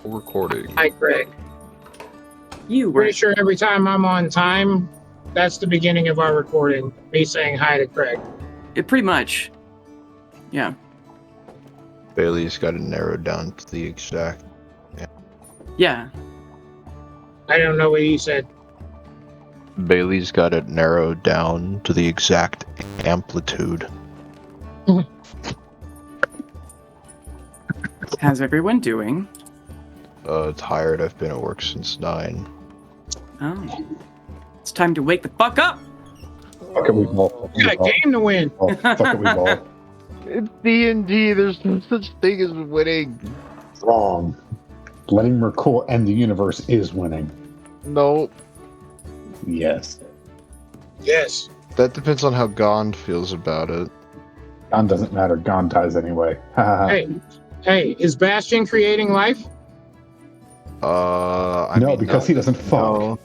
recording. Hi, Greg. You Pretty sure every time I'm on time, that's the beginning of our recording. Me saying hi to Craig. pretty much. Yeah. Bailey's got it narrowed down to the exact. Yeah. I don't know what he said. Bailey's got it narrowed down to the exact amplitude. How's everyone doing? Tired. I've been at work since 9. Oh. It's time to wake the fuck up! Fuck it, we ball. We got a game to win. Oh, fuck it, we ball. It's D&D. There's no such thing as winning. Wrong. Letting McCool end the universe is winning. No. Yes. Yes. That depends on how Gond feels about it. Gon doesn't matter. Gon dies anyway. Hey, is Bastion creating life? I no, mean, because no. he doesn't fuck. No.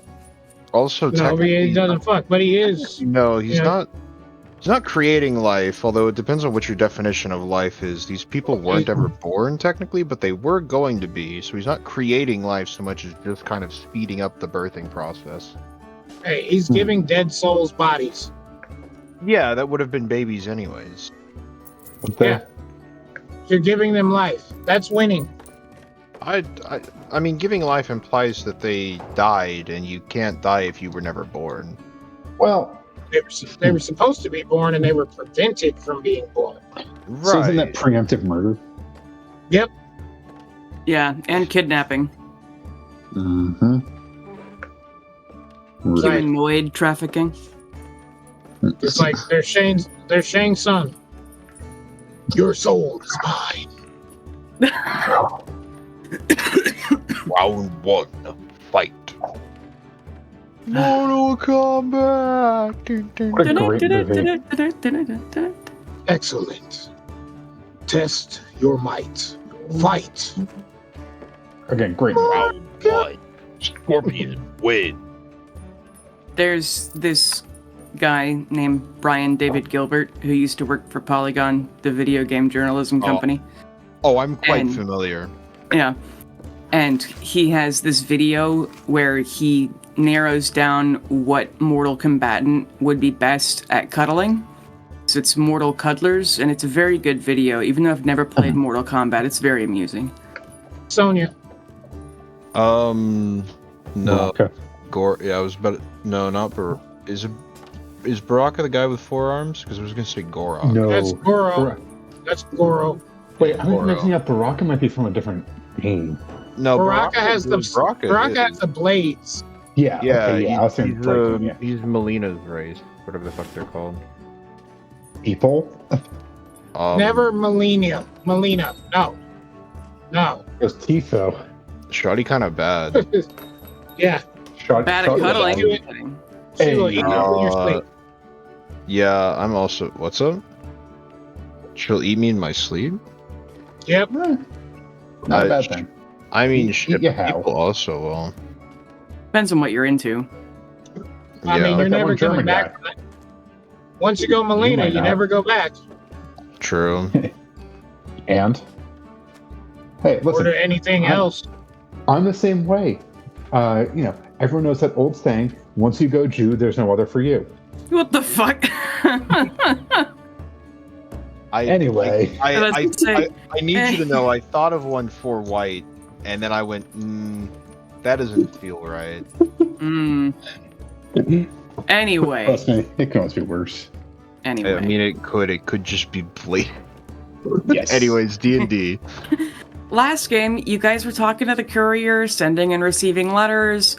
Also, No, technically, he doesn't fuck, but he is. No, he's Yeah. not. He's not creating life, although it depends on what your definition of life is. These people weren't ever born, technically, but they were going to be, so he's not creating life so much as just kind of speeding up the birthing process. Hey, he's giving dead souls bodies. Yeah, that would have been babies anyways. Yeah. You're giving them life. That's winning. I mean, giving life implies that they died, and you can't die if you were never born. Well, They were supposed to be born, and they were prevented from being born. Right. so isn't that preemptive murder? Yep. Yeah, and kidnapping. Mm-hmm. Right. Humanoid trafficking. It's like they're Shang's son. Your soul is mine. Round 1, fight. Mortal Kombat. What a great movie. Excellent. Test your might. Fight. Again, great movie. Round 1, Scorpion win. There's this guy named Brian David Gilbert who used to work for Polygon, the video game journalism company. Oh, I'm quite And- familiar. Yeah. And he has this video where he narrows down what mortal combatant would be best at cuddling. So it's Mortal Cuddlers, and it's a very good video. Even though I've never played Mortal Kombat, it's very amusing. Sonya. No. Baraka. Yeah, I was about. No, not Is Baraka the guy with 4 arms? Because I was gonna say Gorok. No. That's Goro. That's Goro. Wait, I'm Goro. mixing up. Baraka might be from a different game. No, Baraka has the Baraka has the blades. Yeah. Yeah, Okay, yeah. I was saying Drake, he's Melina's race, whatever the fuck they're called. People. Never Melina. No. It was Tifo. Shoddy kind of bad. Yeah. Bad at cuddling. do it. She will eat you in your sleep. Yeah, I'm also. What's up? She'll eat me in my sleep. Yep. Not a bad thing. I mean, Eat shit, your how. people also will. Depends on what you're into. I mean, Yeah, you're that never one German coming back. from that. Once you go Melina, might you not. never go back. true. And hey, listen. Order anything else. I'm the same way. Everyone knows that old saying: "Once you go Jew, there's no other for you." What the fuck? Anyway. I need you to know. I thought of one for white, and then I went, that doesn't feel right. Anyway. Trust me, it can always be worse. Anyway. I mean, it could just be blatant. Yes. Anyways, D&D. Last game, you guys were talking to the courier, sending and receiving letters.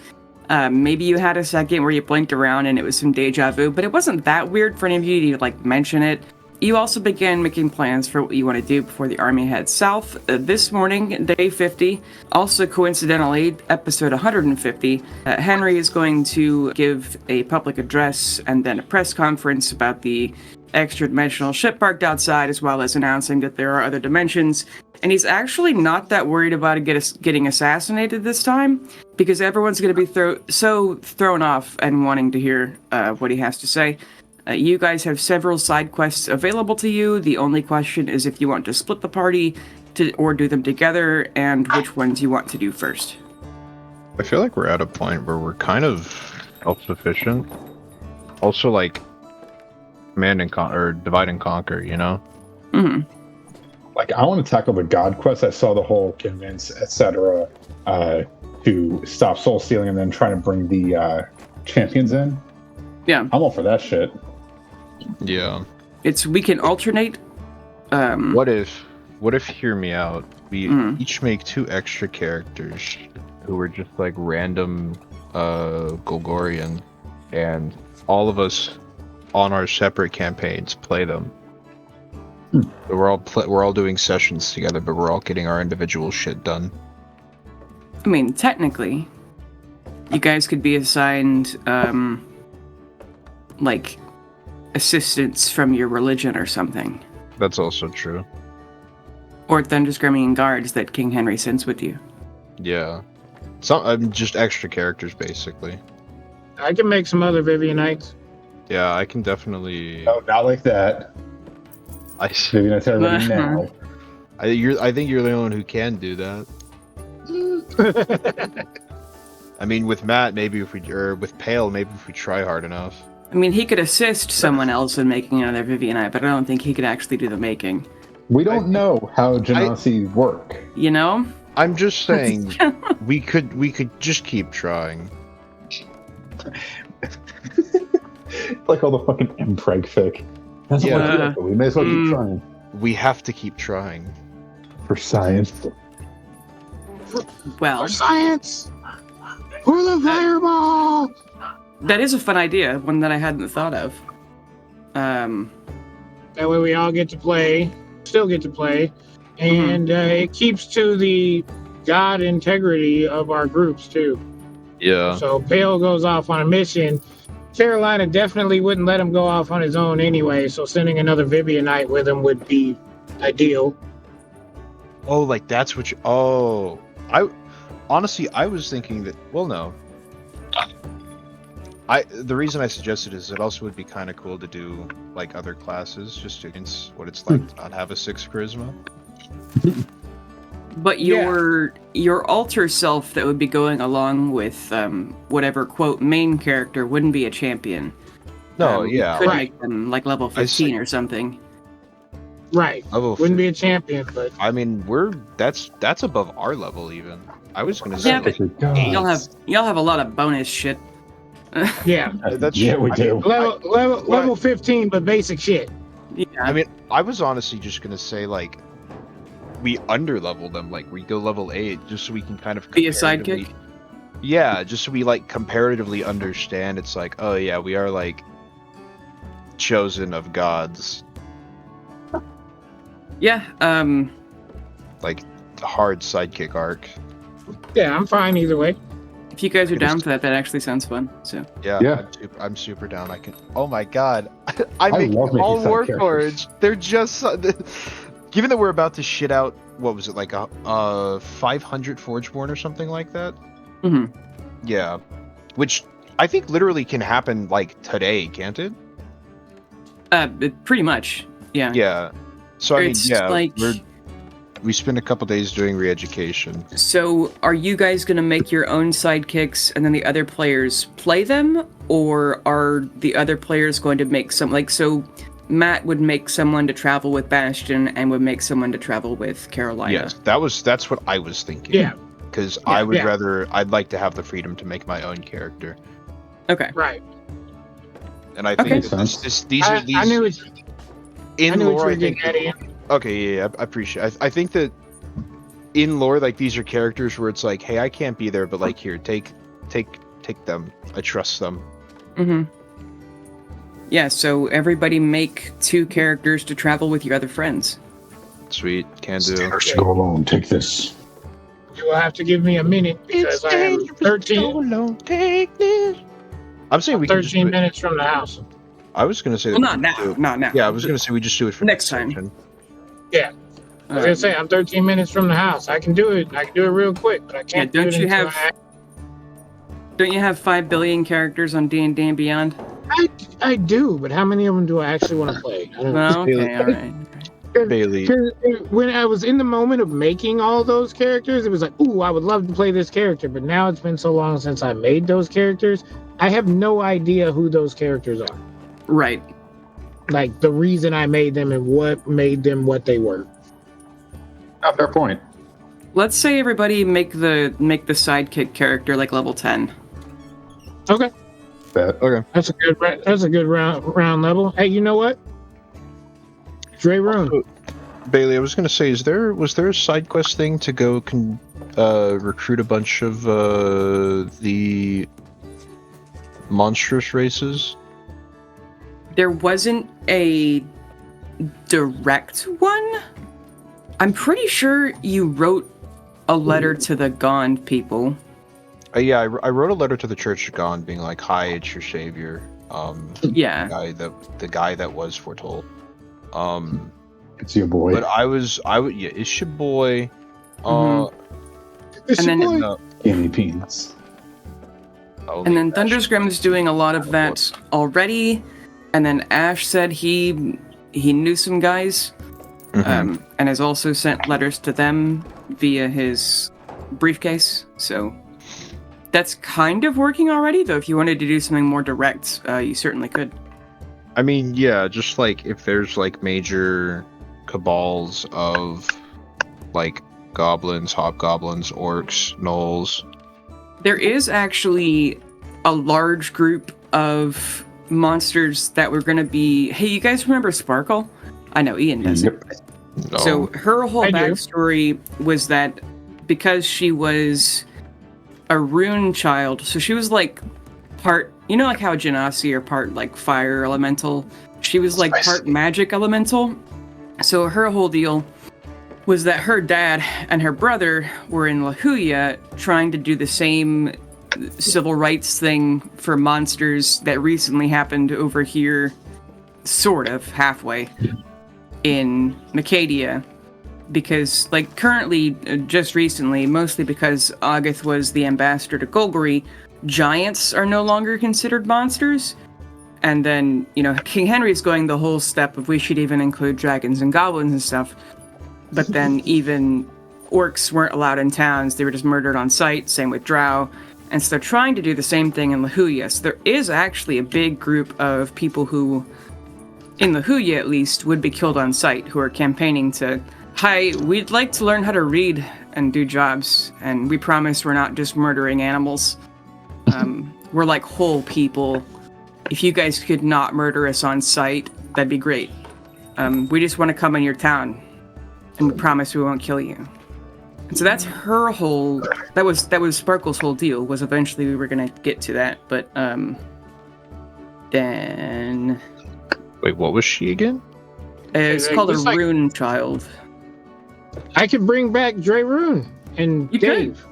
Maybe you had a second where you blinked around and it was some deja vu, but it wasn't that weird for any of you to mention it. You also began making plans for what you want to do before the army heads south. This morning, day 50, also coincidentally, episode 150, Henry is going to give a public address and then a press conference about the extra-dimensional ship parked outside, as well as announcing that there are other dimensions. And he's actually not that worried about getting assassinated this time, because everyone's going to be so thrown off and wanting to hear what he has to say. You guys have several side quests available to you. The only question is if you want to split the party or do them together, and which ones you want to do first. I feel like we're at a point where we're kind of self-sufficient. Also, like, command and or divide and conquer, you know? Mm-hmm. Like, I want to tackle the God Quest. I saw the whole convince, etc., to stop soul stealing and then trying to bring the champions in. Yeah. I'm all for that shit. Yeah. We can alternate. What if, hear me out, we each make 2 extra characters who are just like random Golgorian, and all of us on our separate campaigns play them. So we're all doing sessions together, but we're all getting our individual shit done. I mean, technically, you guys could be assigned like assistants from your religion or something. That's also true. Or Thunderscreaming guards that King Henry sends with you. Yeah. Just extra characters, basically. I can make some other Vivianites. Yeah, I can definitely. No, not like that. Maybe not to everybody now. I think you're the only one who can do that. I mean, with Matt, maybe with Pale, maybe if we try hard enough. I mean, he could assist someone else in making another Vivianite, but I don't think he could actually do the making. We don't know how Genasi work. You know? I'm just saying, we could just keep trying. Like all the fucking Mpreg fic. That's Yeah. what I do, but we may as well keep trying. We have to keep trying. For science. Well, For science! For the fireball! that is a fun idea, one that I hadn't thought of. That way we all get to play, still get to play, and it keeps to the god integrity of our groups, too. Yeah. So Pale goes off on a mission. Carolina definitely wouldn't let him go off on his own anyway, so sending another Vivianite with him would be ideal. Oh, like that's what you. Oh, honestly, I was thinking that. Well, no. The reason I suggested is it also would be kind of cool to do like other classes, just to experience what it's like to not have a 6 charisma. But your alter self that would be going along with whatever quote main character wouldn't be a champion. No, You yeah, could right. make them like level 15 or something. Right. level Wouldn't 50. be a champion, but I mean, that's above our level even. I was gonna say Yeah, like, Y'all have a lot of bonus shit. yeah. that's Yeah, we do. Level 15, but basic shit. Yeah. I mean, I was honestly just gonna say like we under-level them, like we go level 8, just so we can kind of Be a comparatively- sidekick? Yeah, just so we like comparatively understand. It's like, oh yeah, we are like chosen of gods, Yeah. like the hard sidekick arc. Yeah, I'm fine either way. If you guys are down for that, that actually sounds fun. So Yeah. I'm super down. I can. Oh my god, I make love making all side war characters. cards. They're just. Given that we're about to shit out, what was it like a 500 Forgeborn or something like that? Mhm. Yeah, which I think literally can happen like today, can't it? pretty much. Yeah. Yeah. So I mean, It's yeah, like- we spend a couple days doing re-education. So, are you guys going to make your own sidekicks and then the other players play them? Or are the other players going to make some, like, so Matt would make someone to travel with Bastion and would make someone to travel with Carolina? Yes, that's what I was thinking. Yeah, Because I would yeah. I'd like to have the freedom to make my own character. Okay. right. And I Okay. think that these are I knew it. in I knew what you lore, were I think. getting at, Ian. Okay, yeah, I appreciate. I think that in lore, like these are characters where it's like, hey, I can't be there, but like here, take them. I trust them. Mm-hmm. Yeah, so everybody make 2 characters to travel with your other friends. Sweet, can do. Stairs to go alone. Take this. You will have to give me a minute because I am 13, Take this. I'm saying we can just 13 do it. minutes from the house. I was gonna say. Well, that not we now. do it. Not now. Yeah, I was gonna say we just do it for Next time. section. I was gonna say I'm 13 minutes from the house. I can do it. I can do it real quick, but I can't. Yeah, don't do it you until have- Don't you have 5 billion characters on D&D and Beyond? I do, but how many of them do I actually want to play? I don't know. Well, okay, alright. Bailey. When I was in the moment of making all those characters, it was like, ooh, I would love to play this character. But now it's been so long since I made those characters, I have no idea who those characters are. Right. Like the reason I made them and what made them what they were. Not fair point. Let's say everybody make the sidekick character like level 10. Okay, Okay. that's a good round level. Hey, you know what? Dre Rune. Bailey, I was gonna say, was there a side quest thing to go recruit a bunch of the monstrous races? There wasn't a direct one. I'm pretty sure you wrote a letter to the Gond people. Yeah, I wrote a letter to the Church of God, being like, "Hi, it's your savior." Yeah. The guy that was foretold. It's your boy. But yeah, it's your boy. It's And your then- boy. Guinea peas. And then Thundersgrim's doing a lot of that already. And then Ash said he knew some guys, and has also sent letters to them via his briefcase. So that's kind of working already, though if you wanted to do something more direct, you certainly could. I mean, yeah, just like if there's like major cabals of like goblins, hobgoblins, orcs, gnolls. There is actually a large group of monsters that were going to be... Hey, you guys remember Sparkle? I know Ian doesn't. Yep. No. So her whole I do. backstory was that because she was a rune child, so she was like part, you know, like how Genasi are part like fire elemental. She was like part magic elemental. So her whole deal was that her dad and her brother were in La Huya trying to do the same civil rights thing for monsters that recently happened over here, sort of halfway in Macadia, because like currently, just recently, mostly because August was the ambassador to Golgari, giants are no longer considered monsters. And then, you know, King Henry's going the whole step of we should even include dragons and goblins and stuff. But then even orcs weren't allowed in towns, they were just murdered on sight, same with drow. And so they're trying to do the same thing in La Huya. So there is actually a big group of people who, in La Huya at least, would be killed on sight, who are campaigning to, hi, we'd like to learn how to read and do jobs, and we promise we're not just murdering animals. We're like whole people. If you guys could not murder us on sight, that'd be great. We just want to come in your town, and we promise we won't kill you. And so that's her whole... That was Sparkle's whole deal, was eventually we were going to get to that, but then... Wait, what was she again? It's called a It's like- rune child. I could bring back Dre Rune and You Dave.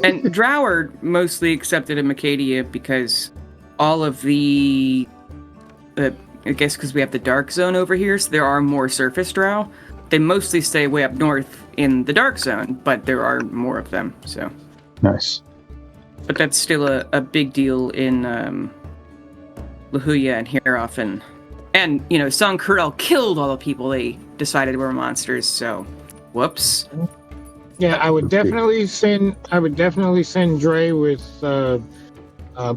And drow are mostly accepted in Macadia because all of the... I guess because we have the dark zone over here, so there are more surface drow. They mostly stay way up north in the dark zone, but there are more of them, so... Nice. But that's still a big deal in La Huya and Hierophant. And, you know, Song Kurel killed all the people they decided were monsters, so... Whoops. Yeah, I would definitely send Dre with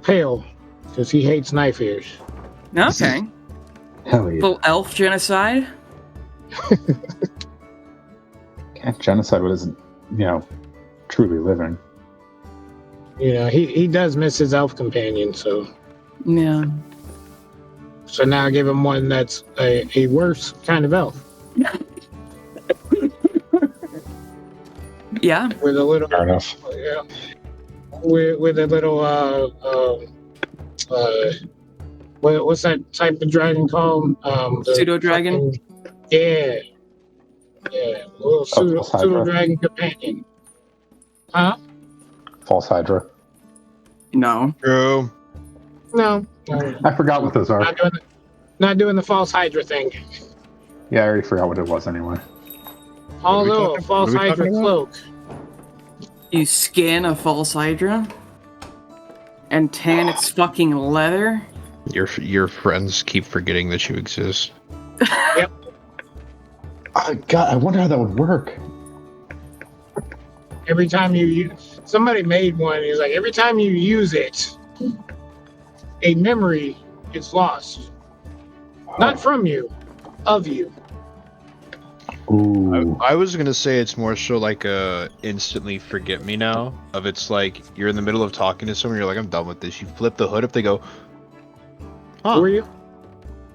Pale, because he hates knife ears. Okay. Hell yeah. Full elf genocide? Can't genocide what isn't, truly living. You know, he does miss his elf companion, so Yeah. now give him one that's a worse kind of elf. Yeah. With a little Fair enough. yeah, with a little what's that type of dragon called? Pseudo-dragon? Yeah. Yeah. A little pseudo Hydra. dragon companion. Huh? False Hydra. No. True. No. I forgot what those are. Not doing the false Hydra thing. Yeah, I already forgot what it was anyway. Although a false what are we Hydra talking about? cloak. You skin a false hydra and tan its fucking leather. Your friends keep forgetting that you exist. Yep. God, I wonder how that would work. Every time somebody made one, it's like every time you use it, a memory is lost. Not from you, of you. Ooh. I was gonna say it's more so like a instantly forget me now. Of it's like you're in the middle of talking to someone, you're like, I'm done with this. You flip the hood up, they go, huh? Who are you?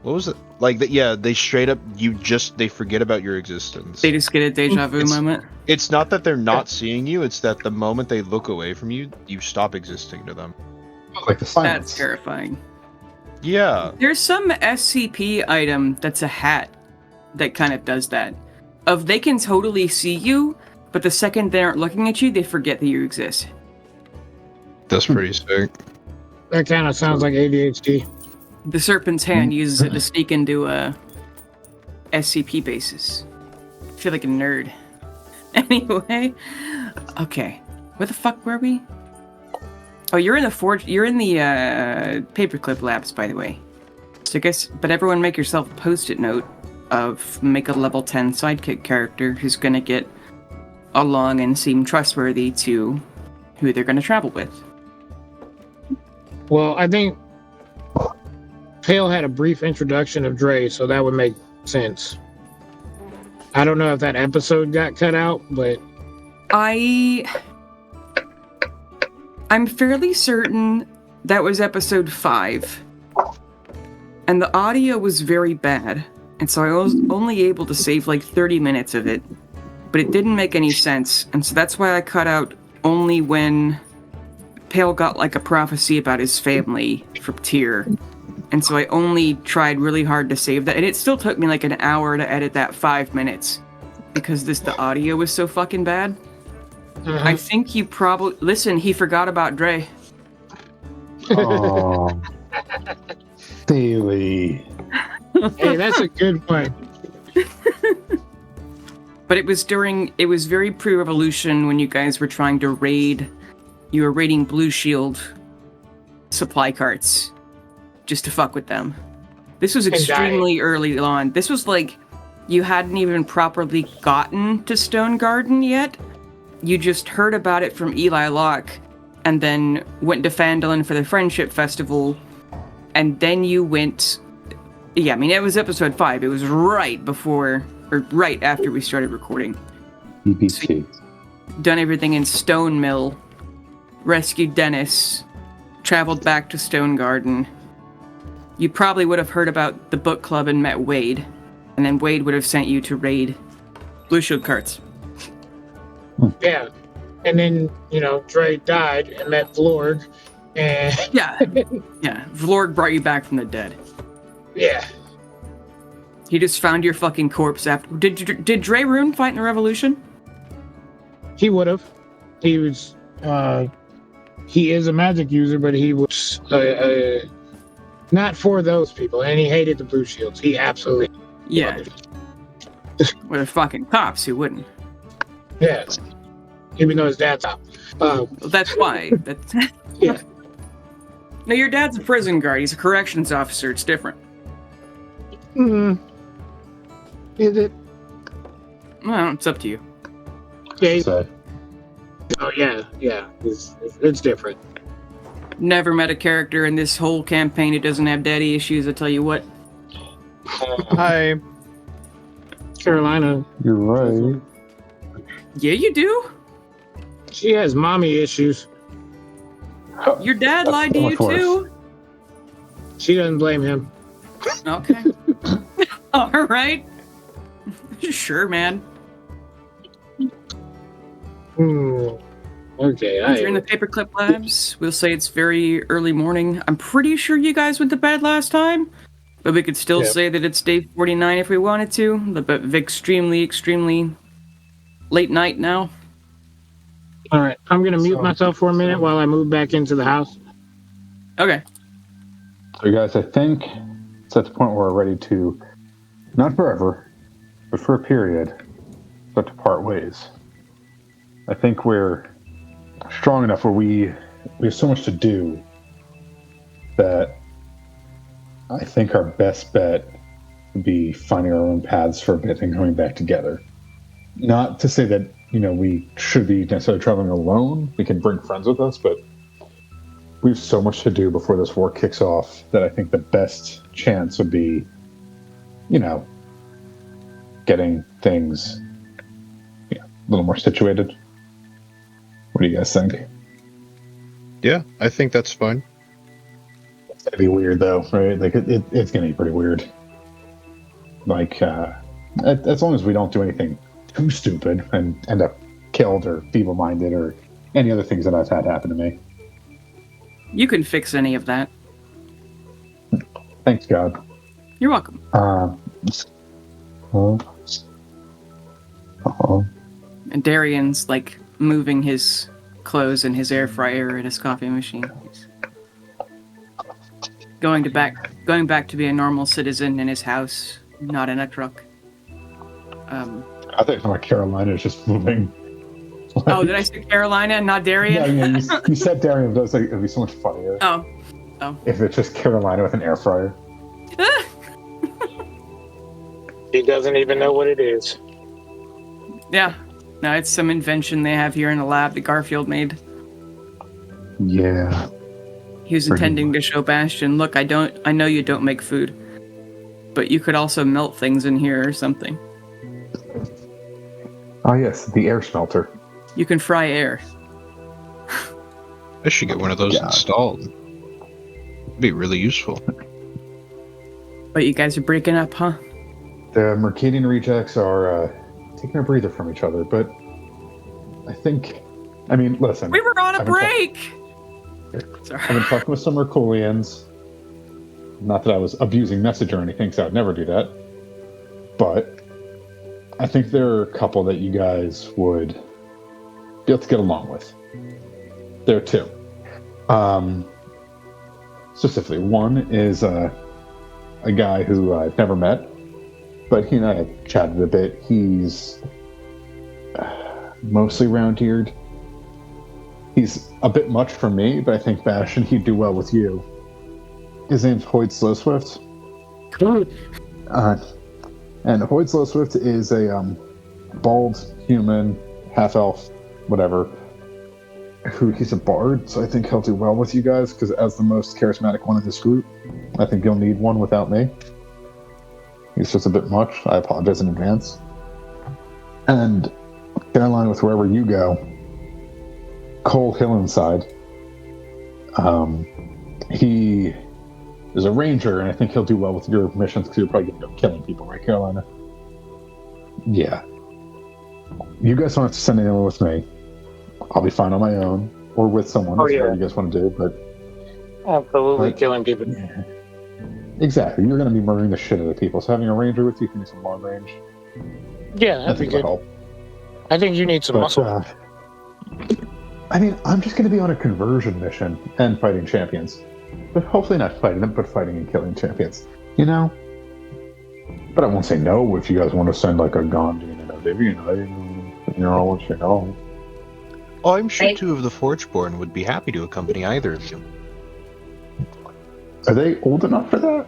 What was it? Like that? Yeah, they straight up they forget about your existence. They just get a deja vu moment. It's not that they're not seeing you; it's that the moment they look away from you, you stop existing to them. Like the silence. That's terrifying. Yeah. There's some SCP item that's a hat that kind of does that. They can totally see you, but the second they aren't looking at you, they forget that you exist. That's pretty sick. That kind of sounds like ADHD. The Serpent's Hand uses it to sneak into SCP bases. I feel like a nerd. Anyway, okay. Where the fuck were we? Oh, you're in the paperclip labs, by the way. So I guess, but everyone make yourself a post-it note of make a level 10 sidekick character who's gonna get along and seem trustworthy to who they're gonna travel with. Well, I think Pale had a brief introduction of Dre, so that would make sense. I don't know if that episode got cut out, but I'm fairly certain that was episode 5. And the audio was very bad. And so I was only able to save like 30 minutes of it. But it didn't make any sense. And so that's why I cut out only when Pale got like a prophecy about his family from Tyr. And so I only tried really hard to save that. And it still took me like an hour to edit that 5 minutes. Because the audio was so fucking bad. I think you probably... Listen, he forgot about Dre. Oh, Daily. hey, that's a good one. But it was very pre-revolution when you guys were trying to you were raiding Blue Shield supply carts just to fuck with them. This was extremely early on. This was like, you hadn't even properly gotten to Stone Garden yet. You just heard about it from Eli Locke, and then went to Phandalin for the Friendship Festival, and then you went... Yeah, I mean, it was episode 5. It was right after we started recording. EBT. So done everything in Stone Mill, rescued Dennis, traveled back to Stone Garden. You probably would have heard about the book club and met Wade, and then Wade would have sent you to raid Blue Shield carts. Yeah. And then, Dre died and met Vlorg. And Yeah. Vlorg brought you back from the dead. Yeah. He just found your fucking corpse after... Did Dre Rune fight in the Revolution? He would have. He was... he is a magic user, but he was not for those people. And he hated the Blue Shields. He absolutely... Yeah. Well, they're fucking cops. Who wouldn't? Yes. Even though his dad's out. Well, that's why. Yeah. No, your dad's a prison guard. He's a corrections officer. It's different. Is it? Well, it's up to you. Yeah. So, Oh, yeah. Yeah. It's different. Never met a character in this whole campaign who doesn't have daddy issues, I tell you what. Hi. Carolina. you're right. Yeah, you do? She has mommy issues. Your dad lied to so you much worse. too? She doesn't blame him. Okay. Alright. Sure, man. Okay. If you're in the paperclip labs, we'll say it's very early morning. I'm pretty sure you guys went to bed last time, but we could still say that it's day 49 if we wanted to. But extremely, extremely late night now. All right. I'm going to mute myself for a minute while I move back into the house. Okay. So, guys, I think it's at the point where we're ready to, not forever, but for a period, start to part ways. I think we're strong enough where we have so much to do that I think our best bet be finding our own paths for a bit and coming back together. Not to say that, we should be necessarily traveling alone. We can bring friends with us, but we have so much to do before this war kicks off that I think the best chance would be, getting things a little more situated. What do you guys think? Yeah, I think that's fine. It's gonna be weird though, right? Like it's gonna be pretty weird. Like as long as we don't do anything too stupid and end up killed or feeble-minded or any other things that I've had happen to me. You can fix any of that. Thanks, God. You're welcome. And Darian's like moving his clothes in his air fryer and his coffee machine. He's going back to be a normal citizen in his house, not in a truck. I think my Carolina is just moving. Oh, did I say Carolina and not Darian? Yeah, you said Darian, but it'd be so much funnier. Oh. If it's just Carolina with an air fryer. He doesn't even know what it is. Yeah. No, it's some invention they have here in the lab that Garfield made. Yeah. He was intending to show Bastion, look, I know you don't make food, but you could also melt things in here or something. Oh yes, the air smelter. You can fry air. I should get one of those installed. It'd be really useful. But you guys are breaking up, huh? The Mercadian rejects are taking a breather from each other, but listen. We were on a break! Sorry. I've been talking with some Merculians. Not that I was abusing message or anything, so I'd never do that. But I think there are a couple that you guys would be able to get along with. There are two. Specifically, one is a guy who I've never met, but he and I have chatted a bit. He's mostly round-eared. He's a bit much for me, but I think Bastion, he'd do well with you. His name's Hoyd Slowswift. And Hoyd Slowswift is a bald human, half-elf, whatever, he's a bard, so I think he'll do well with you guys, because as the most charismatic one in this group, I think you'll need one without me. He's just a bit much. I apologize in advance. And Caroline, with wherever you go, Cole Hillenside, he is a ranger, and I think he'll do well with your missions, because you're probably going to be killing people, right, Carolina? Yeah. You guys don't have to send anyone with me. I'll be fine on my own, or with someone, whatever you guys want to do, but... Absolutely killing people. Yeah. Exactly. You're going to be murdering the shit out of people, so having a ranger with you can be some long range. Yeah, that'd be good. Help. I think you need some muscle. I'm just going to be on a conversion mission and fighting champions. But hopefully not fighting them, but fighting and killing champions. But I won't say no if you guys want to send like a Gandhi and a Vivian. I want you to know. Oh, I'm sure two of the Forgeborn would be happy to accompany either of you. Are they old enough for that?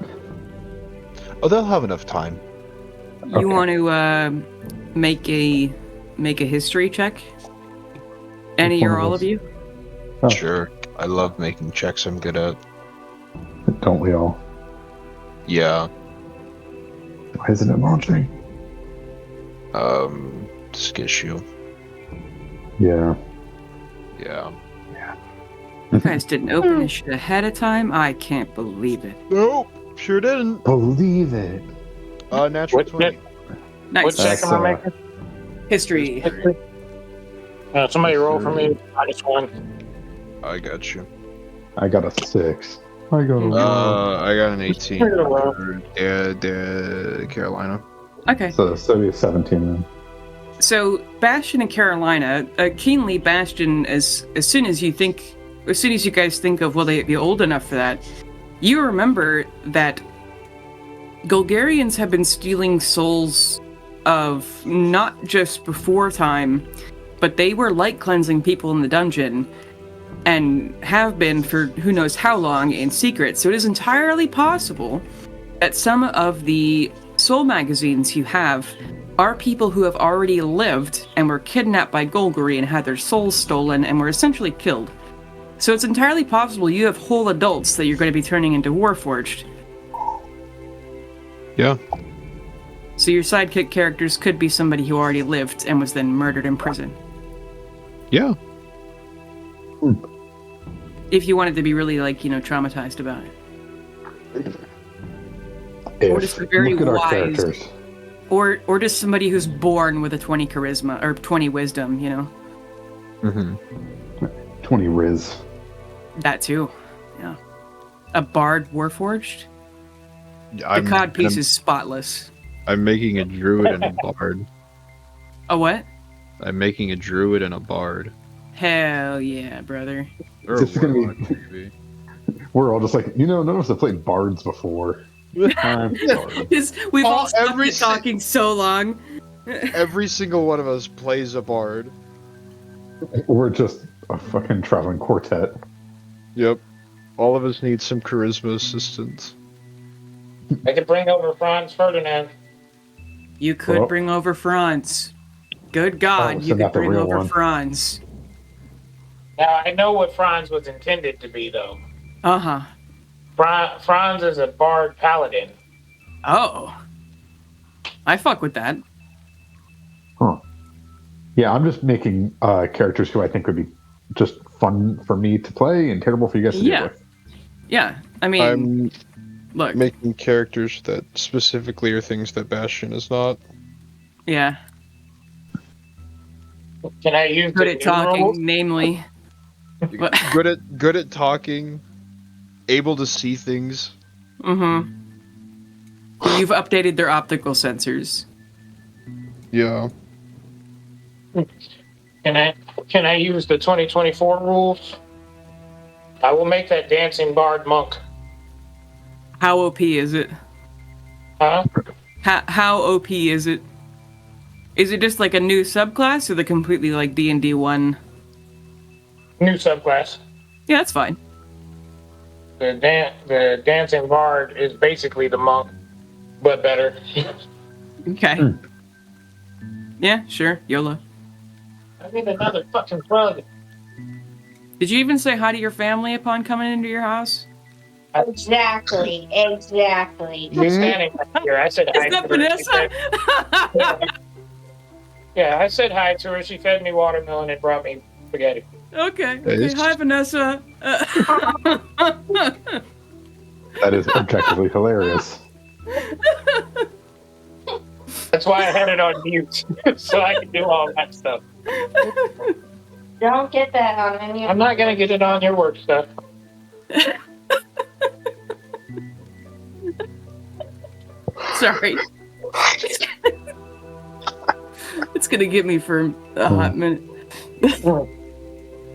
Oh, they'll have enough time. You want to make a history check? Any or all of you? Oh. Sure. I love making checks I'm good at. Don't we all? Yeah. Why isn't it launching? Disk issue. Yeah. Yeah. You guys didn't open this shit ahead of time? I can't believe it. Nope. Sure didn't. Believe it. Natural 20. Nice. What check am I making? History. Somebody roll for me. -1. I got you. I got a 6. I got an 18 for Carolina. Okay. So it'll be a 17 then. So Bastion and Carolina, keenly Bastion, as soon as you guys think of, well, they'd be old enough for that, you remember that Golgarians have been stealing souls of not just before time, but they were light cleansing people in the dungeon and have been for who knows how long in secret. So it is entirely possible that some of the soul magazines you have are people who have already lived and were kidnapped by Golgari and had their souls stolen and were essentially killed. So it's entirely possible you have whole adults that you're going to be turning into Warforged. Yeah. So your sidekick characters could be somebody who already lived and was then murdered in prison. Yeah. If you wanted to be really, like, traumatized about it. Or just a very look at our wise, characters. or just somebody who's born with a 20 charisma, or 20 wisdom, Mm-hmm. 20 Riz. That too, yeah. A bard Warforged? The codpiece is spotless. I'm making a druid and a bard. A what? I'm making a druid and a bard. Hell yeah, brother. Or This is gonna warlock, be- maybe. We're all just like, none of us have played bards before. I'm sorry. We've all Oh, stuck every to talking so long. Every single one of us plays a bard. We're just a fucking traveling quartet. Yep. All of us need some charisma assistance. I could bring over Franz Ferdinand. You could Well- bring over Franz. Good God, Oh, so you could not the bring real over one. Franz. Now, I know what Franz was intended to be, though. Uh-huh. Franz is a bard paladin. Oh. I fuck with that. Huh. Yeah, I'm just making characters who I think would be just fun for me to play and terrible for you guys to deal with. Yeah. I mean, I'm look. making characters that specifically are things that Bastion is not. Yeah. Can I use Good the at new talking, rules? namely. What? Good at talking, able to see things. Mm-hmm. You've updated their optical sensors. Yeah. Can I use the 2024 rules? I will make that dancing bard monk. How OP is it? Huh? How OP is it? Is it just like a new subclass or the completely like D&D 1? New subclass. Yeah, that's fine. The dancing bard is basically the monk, but better. Okay. Yeah, sure. YOLO. I need another fucking plug. Did you even say hi to your family upon coming into your house? Exactly. She's standing right here. I said hi Is that to her. She Vanessa? said- Yeah, I said hi to her. She fed me watermelon and brought me spaghetti. Okay. Yes. Hi, Vanessa. That is objectively hilarious. That's why I had it on mute, so I can do all that stuff. Don't get that on any of I'm not gonna get it on your work stuff. Sorry. It's gonna get me for a hot minute.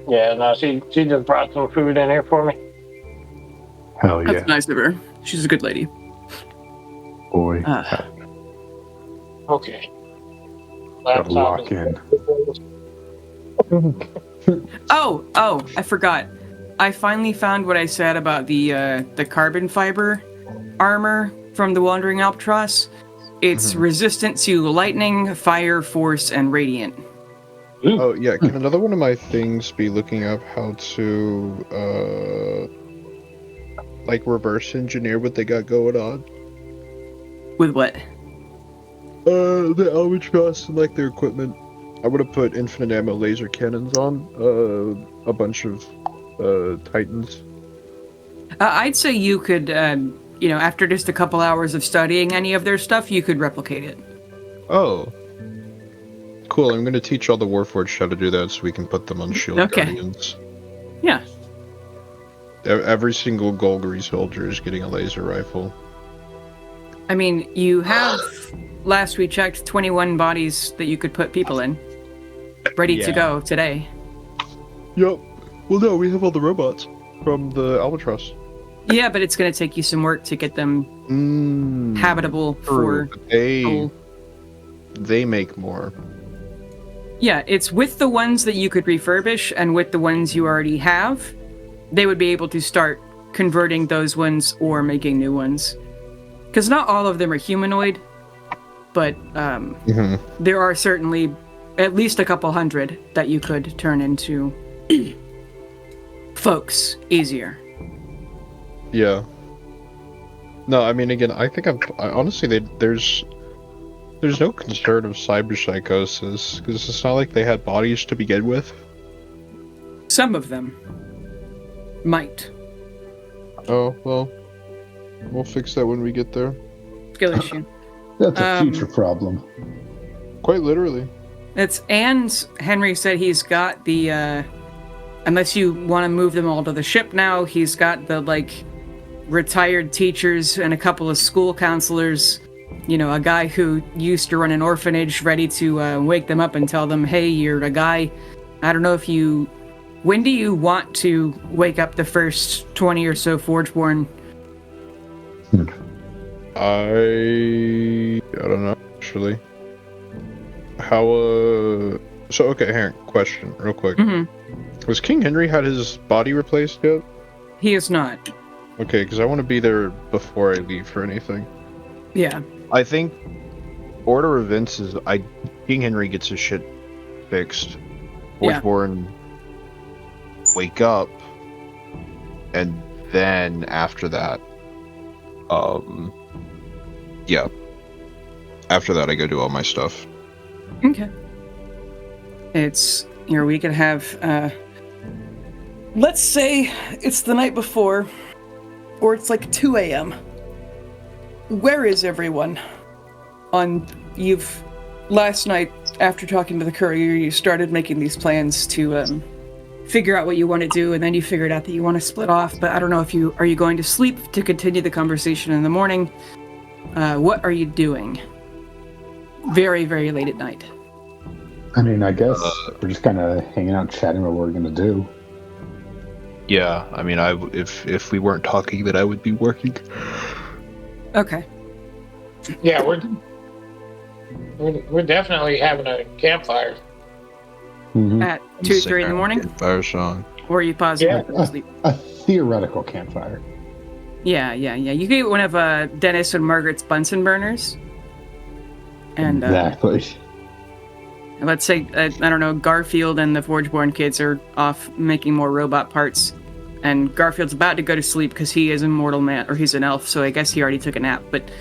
Yeah, no, she just brought some food in here for me. Hell yeah. That's nice of her. She's a good lady. Boy. Okay. Gotta Laptop lock is- in. Oh, I forgot. I finally found what I said about the carbon fiber armor from the Wandering Albatross. It's resistant to lightning, fire, force, and radiant. Oh yeah. Can another one of my things be looking up how to like reverse engineer what they got going on? With what? The Albatross and like their equipment. I would have put infinite ammo laser cannons on a bunch of Titans. I'd say you could, after just a couple hours of studying any of their stuff, you could replicate it. Oh. Cool, I'm gonna teach all the Warforged how to do that so we can put them on Shield Okay. Guardians. Yeah. Every single Golgari soldier is getting a laser rifle. I mean, you have, last we checked, 21 bodies that you could put people in. Ready to Yeah. go today. Yep. Well, no, we have all the robots from the Albatross. Yeah, but it's going to take you some work to get them habitable for... But they make more. Yeah, it's with the ones that you could refurbish and with the ones you already have, they would be able to start converting those ones or making new ones. Because not all of them are humanoid. but there are certainly at least a couple hundred that you could turn into folks easier. Yeah. No, I mean, again, I think honestly, there's no concern of cyberpsychosis, because it's not like they had bodies to begin with. Some of them might. Oh, well, we'll fix that when we get there. Skill issue. That's a future problem. Quite literally. And Henry said he's got the, unless you want to move them all to the ship now, he's got the, retired teachers and a couple of school counselors, a guy who used to run an orphanage ready to wake them up and tell them, hey, you're a guy. I don't know if when do you want to wake up the first 20 or so Forgeborn? I don't know, actually. How, so, okay, Aaron, question, real quick. Mm-hmm. Was King Henry had his body replaced yet? He is not. Okay, because I want to be there before I leave for anything. Yeah. I think order of events is King Henry gets his shit fixed. Forgeborn wake up, and then after that, after that I go do all my stuff. Okay. We could have, let's say it's the night before, or it's 2 a.m. Where is everyone? Last night, after talking to the courier, you started making these plans to, figure out what you want to do, and then you figured out that you want to split off, but I don't know if are you going to sleep to continue the conversation in the morning? What are you doing? Very, very late at night. I mean, I guess we're just kind of hanging out, chatting about what we're going to do. Yeah, I mean, if we weren't talking, then I would be working. Okay. Yeah, we're definitely having a campfire. Mm-hmm. At 2, 3 in the morning? Fire song. Or are you pausing to sleep? A theoretical campfire. Yeah. You can get one of Dennis and Margaret's Bunsen burners. And exactly. Let's say, I don't know, Garfield and the Forgeborn kids are off making more robot parts. And Garfield's about to go to sleep because he is a mortal man, or he's an elf, so I guess he already took a nap. But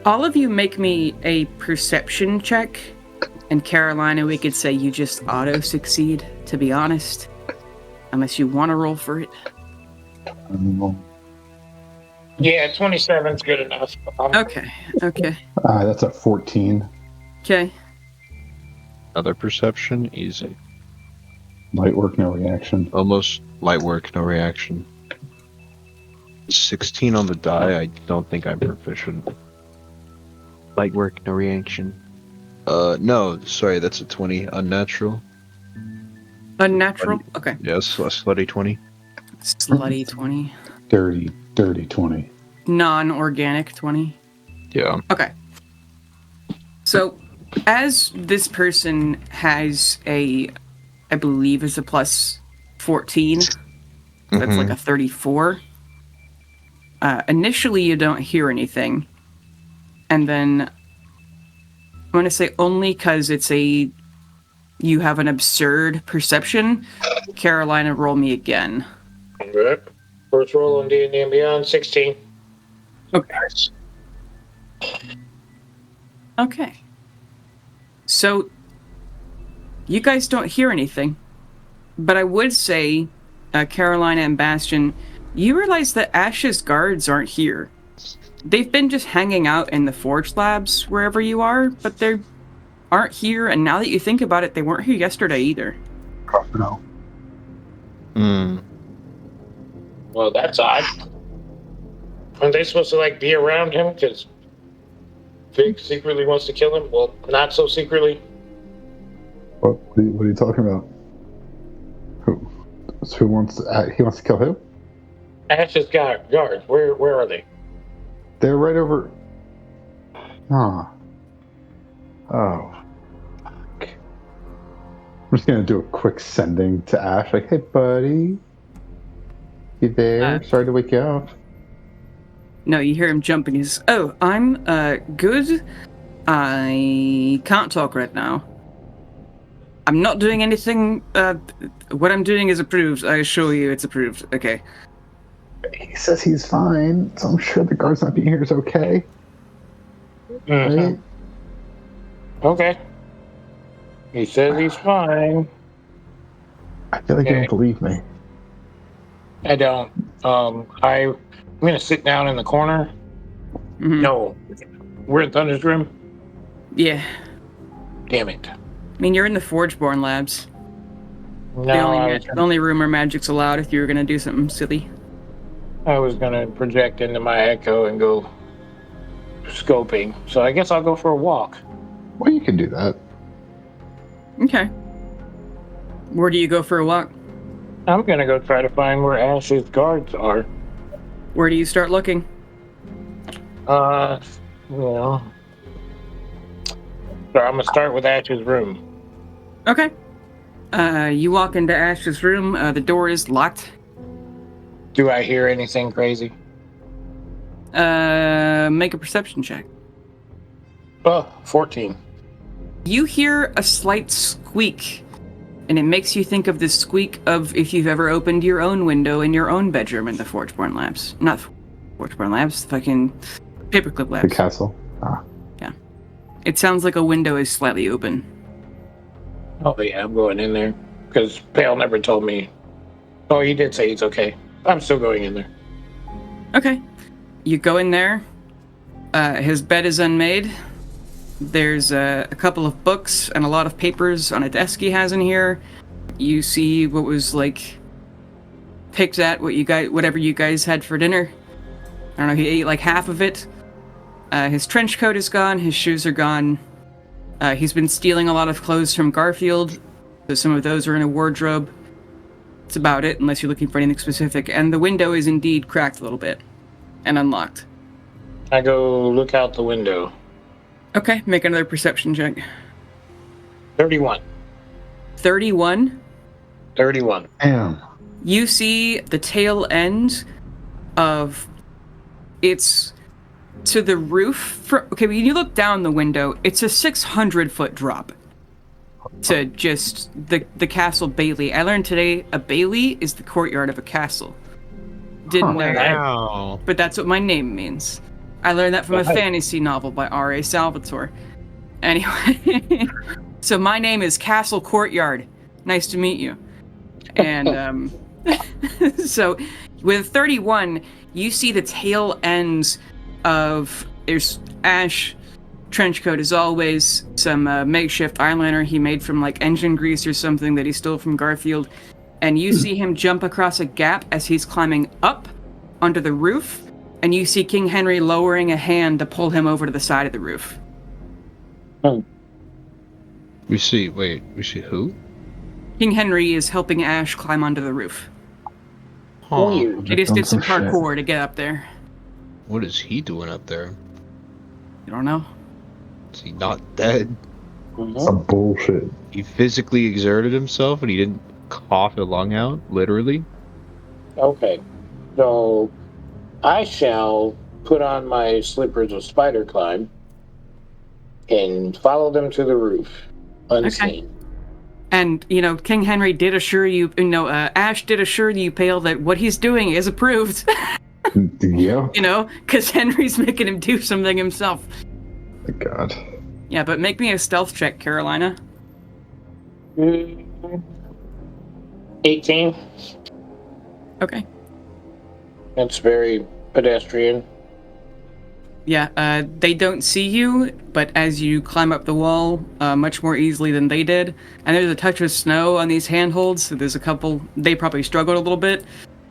all of you make me a perception check. And Carolina, we could say you just auto-succeed, to be honest. Unless you want to roll for it. Yeah, 27's good enough. Okay. That's a 14. Okay. Another perception, easy. Light work, no reaction. Almost light work, no reaction. 16 on the die, I don't think I'm proficient. Light work, no reaction. No, sorry, that's a 20. Unnatural. Unnatural? Okay. Yes, a slutty 20. Slutty 20. Dirty 20. Non-organic 20. Yeah. Okay. So, as this person has I believe is a plus 14, that's like a 34. Initially, you don't hear anything. And then I'm going to say only because you have an absurd perception. Carolina, roll me again. Alright. First roll on D&D and Beyond, 16. Okay. Okay. So, you guys don't hear anything. But I would say, Carolina and Bastion, you realize that Ash's guards aren't here. They've been just hanging out in the Forge Labs, wherever you are, but they aren't here, and now that you think about it, they weren't here yesterday either. No. Well, that's odd. Aren't they supposed to, be around him? Because Fig secretly wants to kill him? Well, not so secretly. What are you talking about? Who wants he wants to kill who? Ash's guards. Where are they? They're right over. Oh. Fuck. I'm just gonna do a quick sending to Ash, hey buddy, you there? Sorry to wake you up. No, you hear him jumping. He's, oh, I'm good. I can't talk right now. I'm not doing anything. What I'm doing is approved. I assure you it's approved. Okay. He says he's fine, so I'm sure the guards not being here is okay. Right? Okay. He says he's fine. I feel like you don't believe me. I don't. I'm gonna sit down in the corner. Mhm. No, we're in Thunder's room. Yeah. Damn it. I mean, you're in the Forgeborn labs. No, The only room where magic's allowed if you were gonna do something silly. I was gonna project into my echo and go scoping. So I guess I'll go for a walk. Well, you can do that. Okay. Where do you go for a walk? I'm gonna go try to find where Ash's guards are. Where do you start looking? So I'm gonna start with Ash's room. Okay. You walk into Ash's room. The door is locked. Do I hear anything crazy? Make a perception check. 14. You hear a slight squeak, and it makes you think of the squeak of if you've ever opened your own window in your own bedroom in the Forgeborn Labs. Not Forgeborn Labs, fucking Paperclip Labs. The castle. Yeah. It sounds like a window is slightly open. Oh yeah, I'm going in there. Because Pale never told me. Oh, he did say he's okay. I'm still going in there. Okay. You go in there. His bed is unmade. There's a couple of books and a lot of papers on a desk he has in here. You see what was like picked at whatever you guys had for dinner. I don't know, he ate like half of it. His trench coat is gone, his shoes are gone. He's been stealing a lot of clothes from Garfield, so some of those are in a wardrobe. That's about it, unless you're looking for anything specific. And the window is indeed cracked a little bit and unlocked. I go look out the window. Okay, make another perception check. 31. 31. 31. Damn. You see the tail end of it's to the roof. Okay, when you look down the window, it's a 600-foot drop to just the castle bailey. I learned today a bailey is the courtyard of a castle. Didn't know that, Wow. but that's what my name means. I learned that from a fantasy novel by R.A. Salvatore. Anyway, so my name is Castle Courtyard. Nice to meet you. And so with 31, you see the tail ends of there's Ash trench coat as always, some makeshift eyeliner he made from like engine grease or something that he stole from Garfield, and you see him jump across a gap as he's climbing up onto the roof, and you see King Henry lowering a hand to pull him over to the side of the roof. We see who? King Henry is helping Ash climb onto the roof. Huh. He just did some Some shit. parkour to get up there. What is he doing up there? You don't know? Is he not dead? Some bullshit. He physically exerted himself and he didn't cough a lung out, literally? Okay. So I shall put on my slippers of spider climb and follow them to the roof unseen. And, King Henry did assure you, Ash did assure you, Pale, that what he's doing is approved. Yeah. Because Henry's making him do something himself. My God. Yeah, but make me a stealth check, Carolina. 18. Okay. That's very pedestrian. Yeah, they don't see you, but as you climb up the wall much more easily than they did, and there's a touch of snow on these handholds, so there's a couple, they probably struggled a little bit,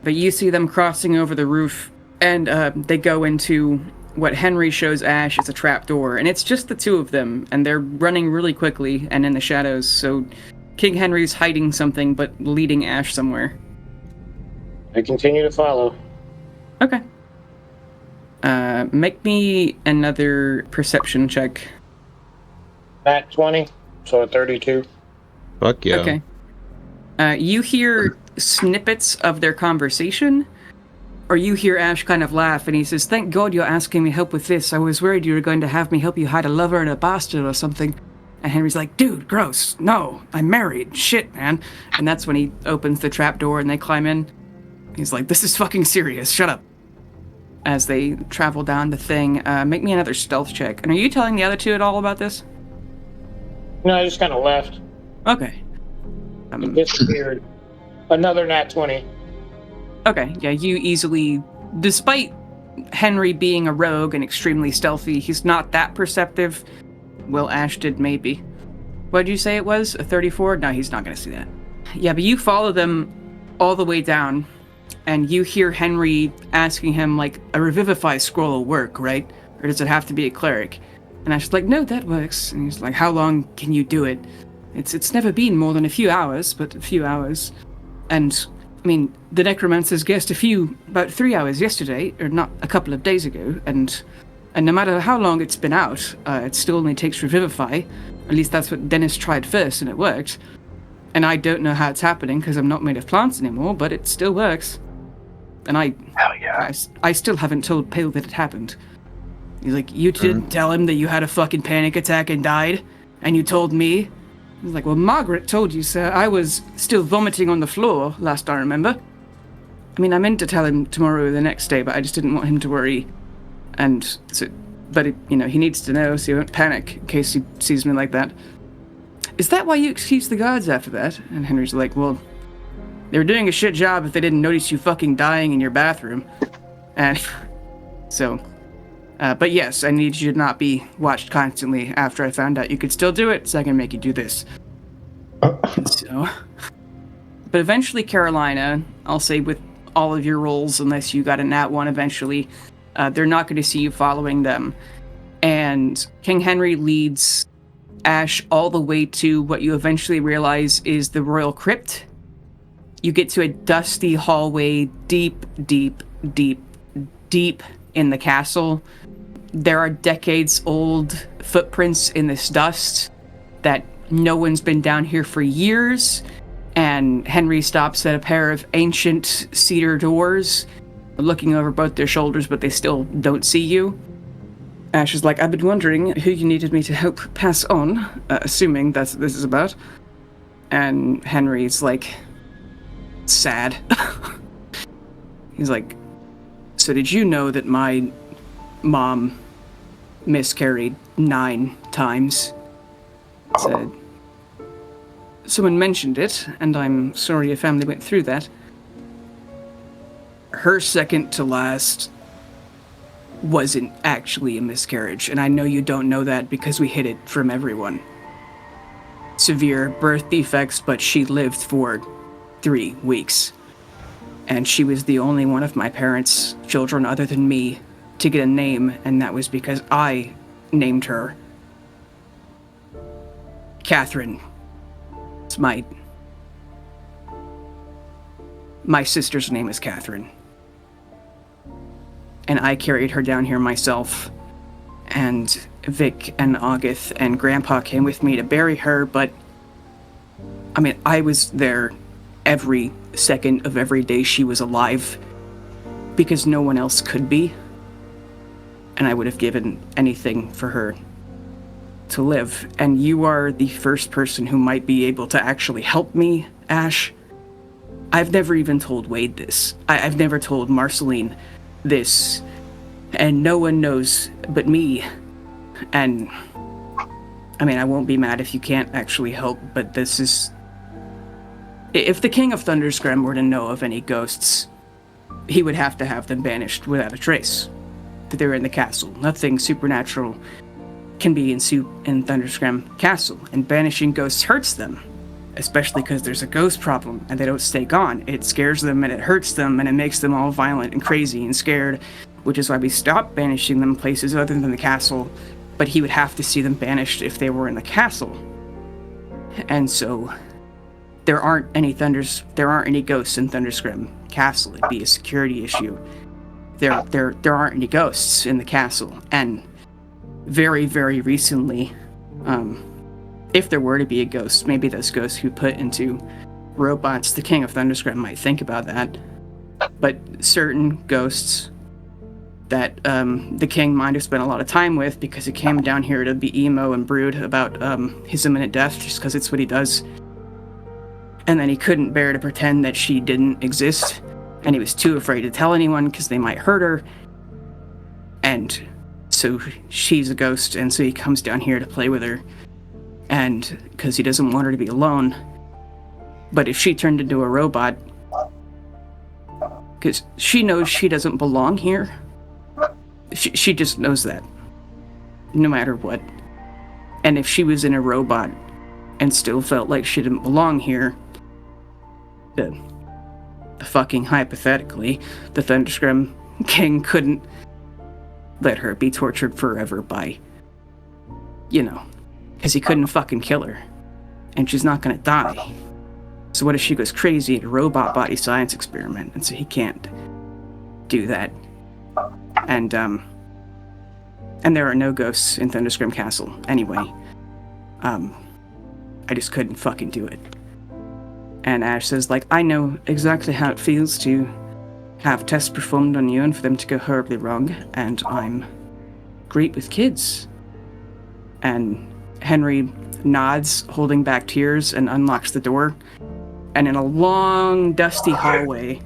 but you see them crossing over the roof, and they go into what Henry shows Ash is a trapdoor, and it's just the two of them, and they're running really quickly and in the shadows, so King Henry's hiding something, but leading Ash somewhere. I continue to follow. Okay. Make me another perception check. At 20, so a 32. Fuck yeah. Okay. You hear snippets of their conversation, Or you hear Ash kind of laugh, and he says, "Thank God you're asking me help with this. I was worried you were going to have me help you hide a lover and a bastard or something." And Henry's like, "Dude, gross. No, I'm married. Shit, man." And that's when he opens the trap door and they climb in. He's like, "This is fucking serious. Shut up." As they travel down the thing, make me another stealth check. And are you telling the other two at all about this? No, I just kind of left. Okay. It disappeared. Another nat 20. Okay, yeah, you easily, despite Henry being a rogue and extremely stealthy, he's not that perceptive. Well, Ash did maybe. What'd you say it was? A 34? No, he's not gonna see that. Yeah, but you follow them all the way down, and you hear Henry asking him, like, a Revivify scroll will work, right? Or does it have to be a cleric? And Ash is like, "No, that works." And he's like, "How long can you do it?" It's never been more than a few hours, but a few hours. And I mean, the necromancers guessed about 3 hours yesterday, or not, a couple of days ago, and no matter how long it's been out, it still only takes Revivify. At least that's what Dennis tried first, and it worked. And I don't know how it's happening, because I'm not made of plants anymore, but it still works. And Hell yeah. I still haven't told Pale that it happened. He's like, "You didn't tell him that you had a fucking panic attack and died? And you told me?" He's like, "Well, Margaret told you, sir. I was still vomiting on the floor, last I remember." I mean, I meant to tell him tomorrow or the next day, but I just didn't want him to worry. And so, but he needs to know, so he won't panic in case he sees me like that. "Is that why you excused the guards after that?" And Henry's like, "Well, they were doing a shit job if they didn't notice you fucking dying in your bathroom." And so, but yes, I need you to not be watched constantly after I found out you could still do it, so I can make you do this. So, but eventually Carolina, I'll say with all of your rolls, unless you got a nat 1 eventually, they're not going to see you following them. And King Henry leads Ash all the way to what you eventually realize is the royal crypt. You get to a dusty hallway deep, deep, deep, deep in the castle. There are decades-old footprints in this dust that no one's been down here for years, and Henry stops at a pair of ancient cedar doors, looking over both their shoulders, but they still don't see you. Ash is like, "I've been wondering who you needed me to help pass on, assuming that's what this is about." And Henry's like, sad. He's like, "So did you know that my mom miscarried 9 times?" Said, "Someone mentioned it, and I'm sorry your family went through that. Her second to last wasn't actually a miscarriage, and I know you don't know that because we hid it from everyone. Severe birth defects, but she lived for 3 weeks. And she was the only one of my parents' children other than me to get a name, and that was because I named her Catherine. It's my sister's name is Catherine. And I carried her down here myself, and Vic and August and Grandpa came with me to bury her, but I mean, I was there every second of every day she was alive because no one else could be, and I would have given anything for her to live. And you are the first person who might be able to actually help me, Ash. I've never even told Wade this. I've never told Marceline this, and no one knows but me. And I mean, I won't be mad if you can't actually help, but this is... If the King of Thunderscram were to know of any ghosts, he would have to have them banished without a trace. That they're in the castle. Nothing supernatural can be in Thunderscram Castle, and banishing ghosts hurts them. Especially because there's a ghost problem, and they don't stay gone. It scares them, and it hurts them, and it makes them all violent and crazy and scared, which is why we stopped banishing them places other than the castle, but he would have to see them banished if they were in the castle. And so, there aren't any ghosts in Thunderscram Castle. It'd be a security issue. There aren't any ghosts in the castle, and very, very recently, if there were to be a ghost, maybe those ghosts who put into robots, the King of Thunderscram might think about that. but certain ghosts that the king might have spent a lot of time with because he came down here to be emo and brood about his imminent death just because it's what he does. And then he couldn't bear to pretend that she didn't exist, and he was too afraid to tell anyone because they might hurt her. And so she's a ghost, and so he comes down here to play with her, and because he doesn't want her to be alone. But if she turned into a robot, because she knows she doesn't belong here, she just knows that, no matter what. And if she was in a robot and still felt like she didn't belong here, the fucking hypothetically, the Thunderscrim King couldn't let her be tortured forever by, because he couldn't fucking kill her. And she's not gonna die. So what if she goes crazy at a robot body science experiment, and so he can't do that. And there are no ghosts in Thunderscrim Castle anyway. I just couldn't fucking do it. And Ash says, I know exactly how it feels to have tests performed on you and for them to go horribly wrong, and I'm great with kids. And Henry nods, holding back tears, and unlocks the door. And in a long, dusty hallway,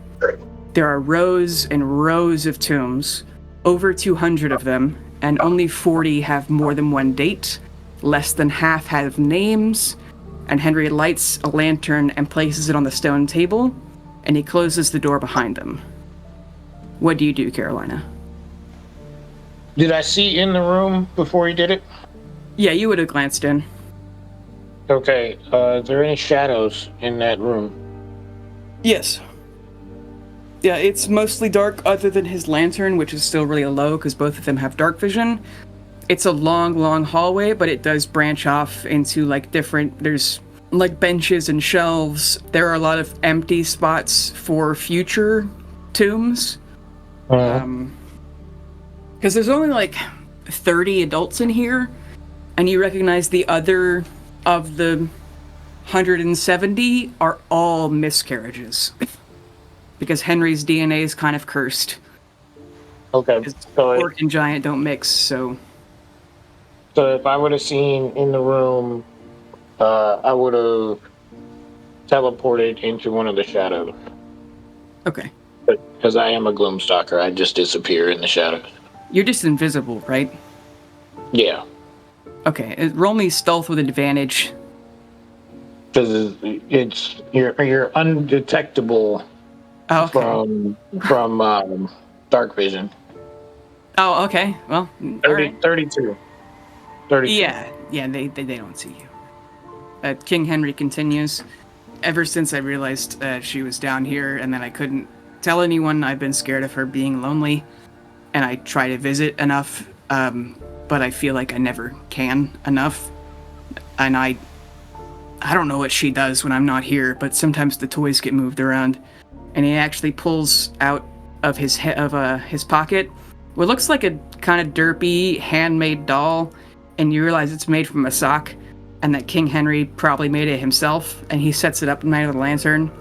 there are rows and rows of tombs, over 200 of them, and only 40 have more than one date. Less than half have names. And Henry lights a lantern and places it on the stone table, and he closes the door behind him. What do you do, Carolina? Did I see in the room before he did it? Yeah, you would have glanced in. Okay, is there any shadows in that room? Yes. Yeah, it's mostly dark other than his lantern, which is still really low because both of them have dark vision. It's a long, long hallway, but it does branch off into there's benches and shelves. There are a lot of empty spots for future tombs. Because there's only 30 adults in here, and you recognize the other of the 170 are all miscarriages. Because Henry's DNA is kind of cursed. Okay, so Orc and Giant don't mix, so if I would have seen in the room, I would have teleported into one of the shadows. Okay. Because I am a Gloomstalker, I just disappear in the shadows. You're just invisible, right? Yeah. Okay, roll me stealth with advantage. Because you're undetectable from dark vision. Oh, okay. Well, 32. Yeah, they don't see you. King Henry continues. Ever since I realized she was down here and that I couldn't tell anyone, I've been scared of her being lonely, and I try to visit enough, but I feel like I never can enough. And I don't know what she does when I'm not here, but sometimes the toys get moved around, and he actually pulls out of his pocket what looks like a kind of derpy handmade doll, and you realize it's made from a sock, and that King Henry probably made it himself, and he sets it up in the lantern.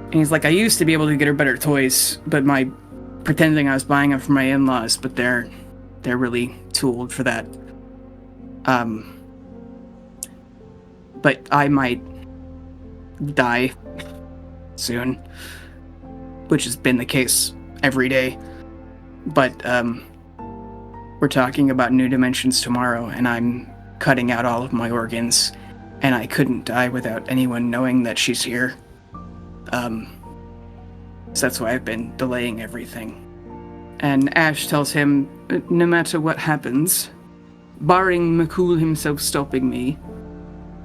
And he's like, I used to be able to get her better toys, but pretending I was buying them for my in-laws, but they're really too old for that. But I might die soon, which has been the case every day. But we're talking about new dimensions tomorrow, and I'm cutting out all of my organs, and I couldn't die without anyone knowing that she's here. So that's why I've been delaying everything. And Ash tells him, no matter what happens, barring McCool himself stopping me,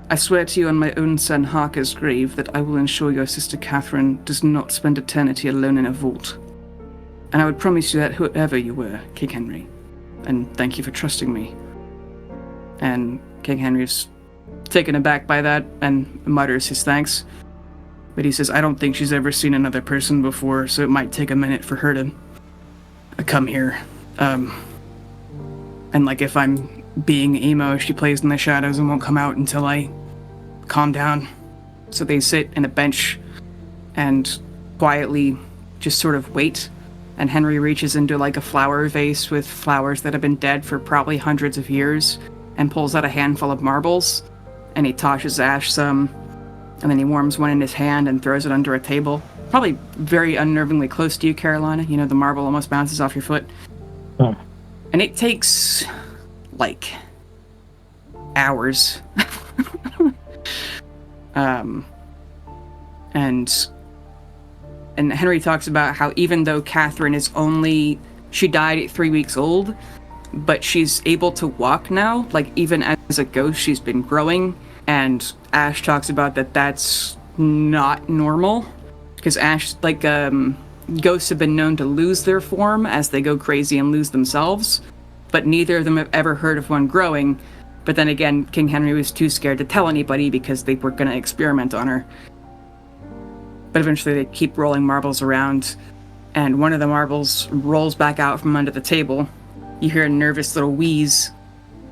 I swear to you on my own son Harker's grave that I will ensure your sister Catherine does not spend eternity alone in a vault. And I would promise you that whoever you were, King Henry. And thank you for trusting me. And King Henry's taken aback by that and mutters his thanks. But he says, I don't think she's ever seen another person before, so it might take a minute for her to come here. And if I'm being emo, she plays in the shadows and won't come out until I calm down. So they sit in a bench and quietly just sort of wait. And Henry reaches into like a flower vase with flowers that have been dead for probably hundreds of years and pulls out a handful of marbles. And he tosses Ash some, and then he warms one in his hand and throws it under a table. Probably very unnervingly close to you, Carolina. You know, the marble almost bounces off your foot. Oh. And it takes, like, hours. And Henry talks about how even though Catherine is she died at 3 weeks old, but she's able to walk now. Like, even as a ghost, she's been growing. And Ash talks about that's not normal. Because Ash, ghosts have been known to lose their form as they go crazy and lose themselves. But neither of them have ever heard of one growing. But then again, King Henry was too scared to tell anybody because they were going to experiment on her. But eventually they keep rolling marbles around, and one of the marbles rolls back out from under the table. You hear a nervous little wheeze,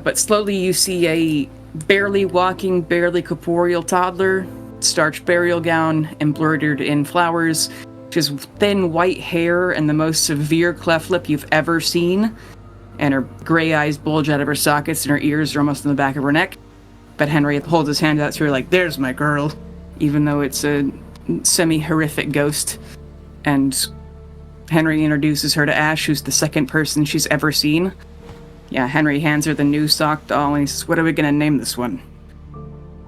but slowly you see a barely walking, barely corporeal toddler, starched burial gown, embroidered in flowers. She has thin white hair and the most severe cleft lip you've ever seen, and her gray eyes bulge out of her sockets and her ears are almost in the back of her neck. But Henry holds his hand out to her like, "There's my girl," even though it's a semi-horrific ghost. And Henry introduces her to Ash, who's the second person she's ever seen. Yeah, Henry hands her the new sock doll and he says, "What are we gonna name this one?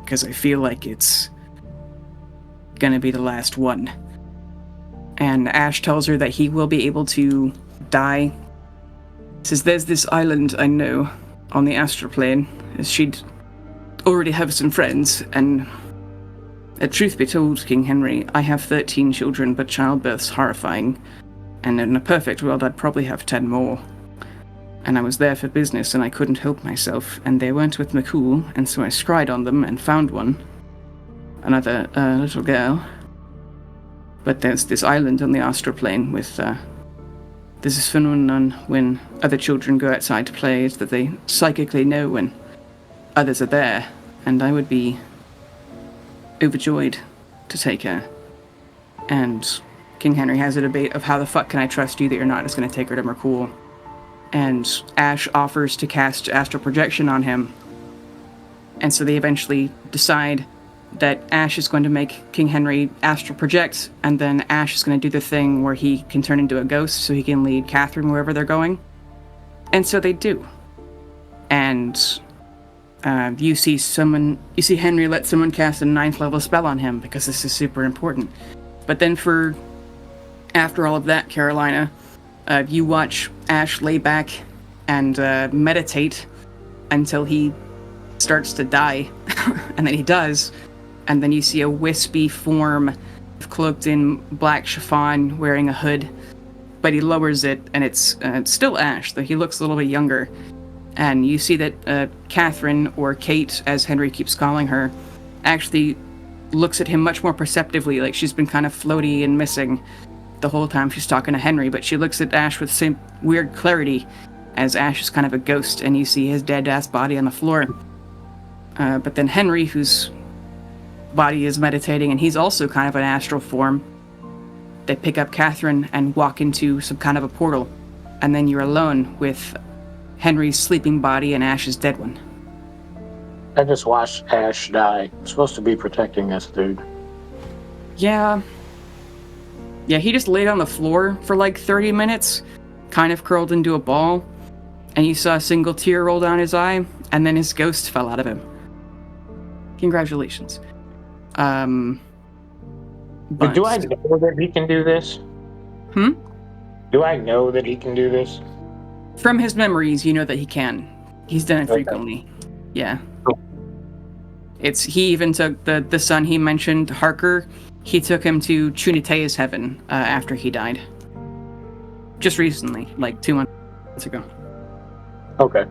Because I feel like it's gonna be the last one." And Ash tells her that he will be able to die. He says, "There's this island I know on the astral plane." As she'd already have some friends, and truth be told, King Henry, I have 13 children, but childbirth's horrifying. And in a perfect world, I'd probably have 10 more. And I was there for business, and I couldn't help myself, and they weren't with McCool, and so I scryed on them and found one. Another little girl. But there's this island on the astral plane with, there's this phenomenon when other children go outside to play, is that they psychically know when others are there, and I would be overjoyed to take her. And King Henry has a debate of how the fuck can I trust you that you're not just going to take her to McCool. And Ash offers to cast astral projection on him. And so they eventually decide that Ash is going to make King Henry astral project, and then Ash is going to do the thing where he can turn into a ghost so he can lead Catherine wherever they're going. And so they do. And you see Henry let someone cast a 9th level spell on him because this is super important. But then after all of that, Carolina, you watch Ash lay back and meditate until he starts to die. And then he does. And then you see a wispy form cloaked in black chiffon wearing a hood. But he lowers it, and it's still Ash, though he looks a little bit younger. And you see that Catherine, or Kate, as Henry keeps calling her, actually looks at him much more perceptively, like she's been kind of floaty and missing the whole time she's talking to Henry, but she looks at Ash with the same weird clarity, as Ash is kind of a ghost, and you see his dead-ass body on the floor. But then Henry, whose body is meditating, and he's also kind of an astral form, they pick up Catherine and walk into some kind of a portal, and then you're alone with Henry's sleeping body and Ash's dead one. I just watched Ash die. I'm supposed to be protecting this dude. Yeah, he just laid on the floor for like 30 minutes, kind of curled into a ball, and you saw a single tear roll down his eye, and then his ghost fell out of him. Congratulations. But do I know that he can do this? Do I know that he can do this? From his memories, you know that he can. He's done it frequently. Yeah. Cool. He even took the son he mentioned, Harker, he took him to Chunitea's heaven after he died. Just recently, like 2 months ago. Okay.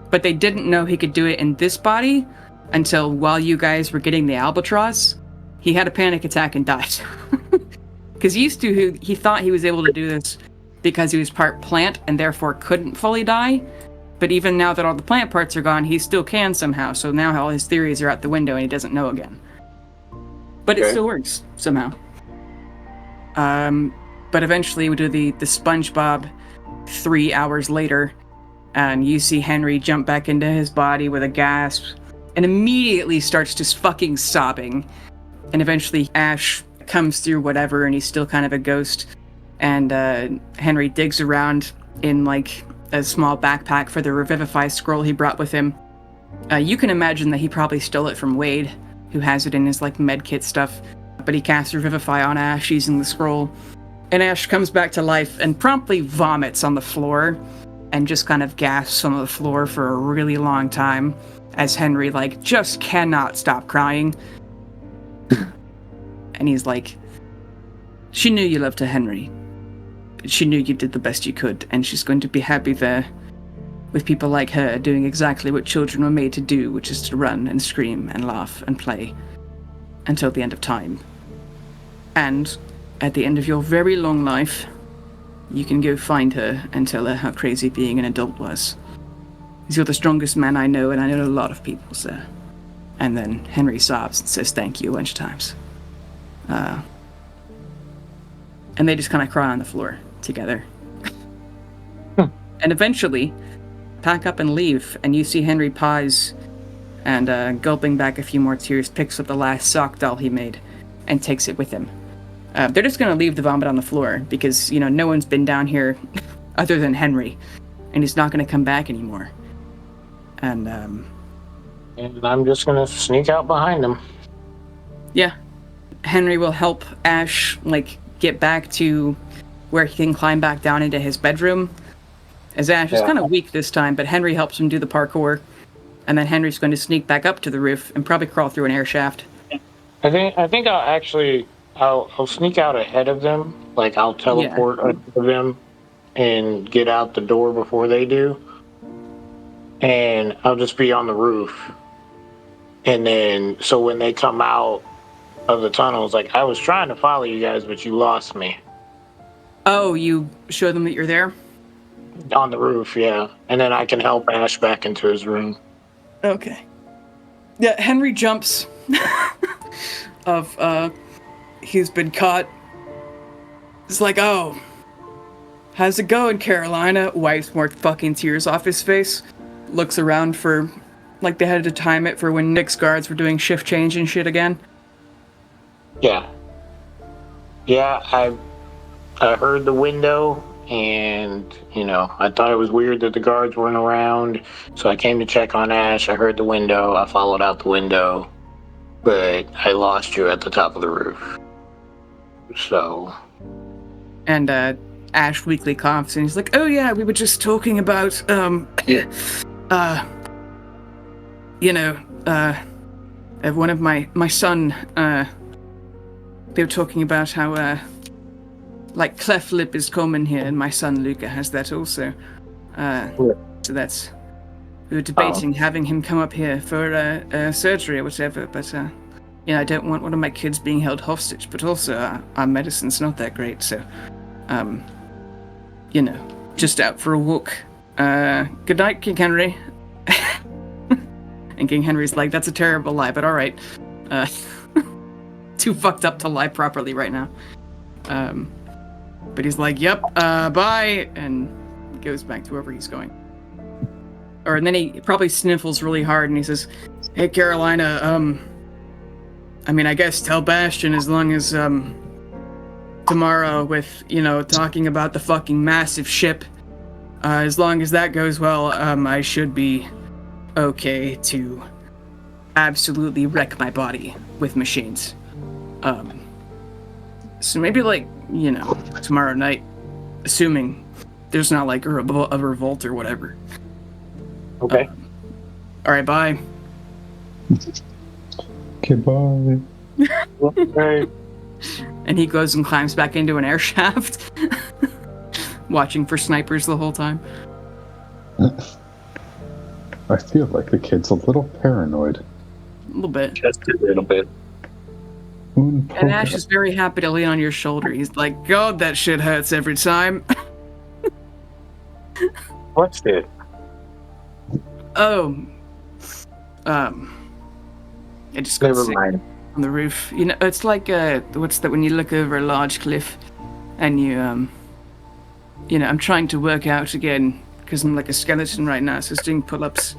But they didn't know he could do it in this body until while you guys were getting the albatross, he had a panic attack and died. Because he thought he was able to do this because he was part plant and therefore couldn't fully die. But even now that all the plant parts are gone, he still can somehow. So now all his theories are out the window and he doesn't know again. But it still works, somehow. But eventually we do the SpongeBob 3 hours later, and you see Henry jump back into his body with a gasp and immediately starts just fucking sobbing. And eventually Ash comes through whatever, and he's still kind of a ghost. And Henry digs around in like a small backpack for the Revivify scroll he brought with him. You can imagine that he probably stole it from Wade, who has it in his like medkit stuff. But he casts Revivify on Ash using the scroll. And Ash comes back to life and promptly vomits on the floor and just kind of gasps on the floor for a really long time as Henry, like, just cannot stop crying. And he's like, she knew you loved her, Henry. She knew you did the best you could, and she's going to be happy there with people like her doing exactly what children were made to do, which is to run and scream and laugh and play until the end of time. And at the end of your very long life, you can go find her and tell her how crazy being an adult was. You're the strongest man I know, and I know a lot of people, sir. And then Henry sobs and says thank you a bunch of times. And they just kind of cry on the floor together. And eventually, pack up and leave, and you see Henry pause and, gulping back a few more tears, picks up the last sock doll he made and takes it with him. They're just going to leave the vomit on the floor because, you know, no one's been down here other than Henry, and he's not going to come back anymore. And I'm just going to sneak out behind him. Yeah. Henry will help Ash, like, get back to where he can climb back down into his bedroom. As Ash is kind of weak this time, but Henry helps him do the parkour. And then Henry's going to sneak back up to the roof and probably crawl through an air shaft. I think I'll sneak out ahead of them. Like, I'll teleport ahead of them and get out the door before they do. And I'll just be on the roof. And then, so when they come out of the tunnel, it's like, I was trying to follow you guys, but you lost me. Oh, you show them that you're there? On the roof, yeah. And then I can help Ash back into his room. Okay. Yeah, Henry jumps he's been caught. It's like, oh, how's it going, Carolina? Wipes more fucking tears off his face. Looks around for, like, they had to time it for when Nick's guards were doing shift change and shit again. Yeah. Yeah, I heard the window, and, you know, I thought it was weird that the guards weren't around, so I came to check on Ash. I heard the window. I followed out the window, but I lost you at the top of the roof. So. And, Ash weakly coughs, and he's like, oh yeah, we were just talking about, one of my son, they were talking about how, like, cleft lip is common here, and my son Luca has that also. So that's, we were debating having him come up here for surgery or whatever, but, I don't want one of my kids being held hostage, but also our medicine's not that great, so, just out for a walk. Good night, King Henry. And King Henry's like, that's a terrible lie, but alright. Too fucked up to lie properly right now. But he's like, yep, bye, and goes back to wherever he's going. And then he probably sniffles really hard and he says, hey, Carolina, I guess tell Bastion as long as, tomorrow with, talking about the fucking massive ship, as long as that goes well, I should be okay to absolutely wreck my body with machines. So maybe, like, tomorrow night, assuming there's not, like, a revolt or whatever. Okay. Alright, bye. Okay, bye. Okay. And he goes and climbs back into an air shaft, watching for snipers the whole time. I feel like the kid's a little paranoid. A little bit. Just a little bit. And Ash is very happy to lean on your shoulder. He's like, God, that shit hurts every time. What's it? Oh. It just got Never sick mind. on the roof. It's like, what's that when you look over a large cliff and I'm trying to work out again because I'm like a skeleton right now, so it's doing pull-ups,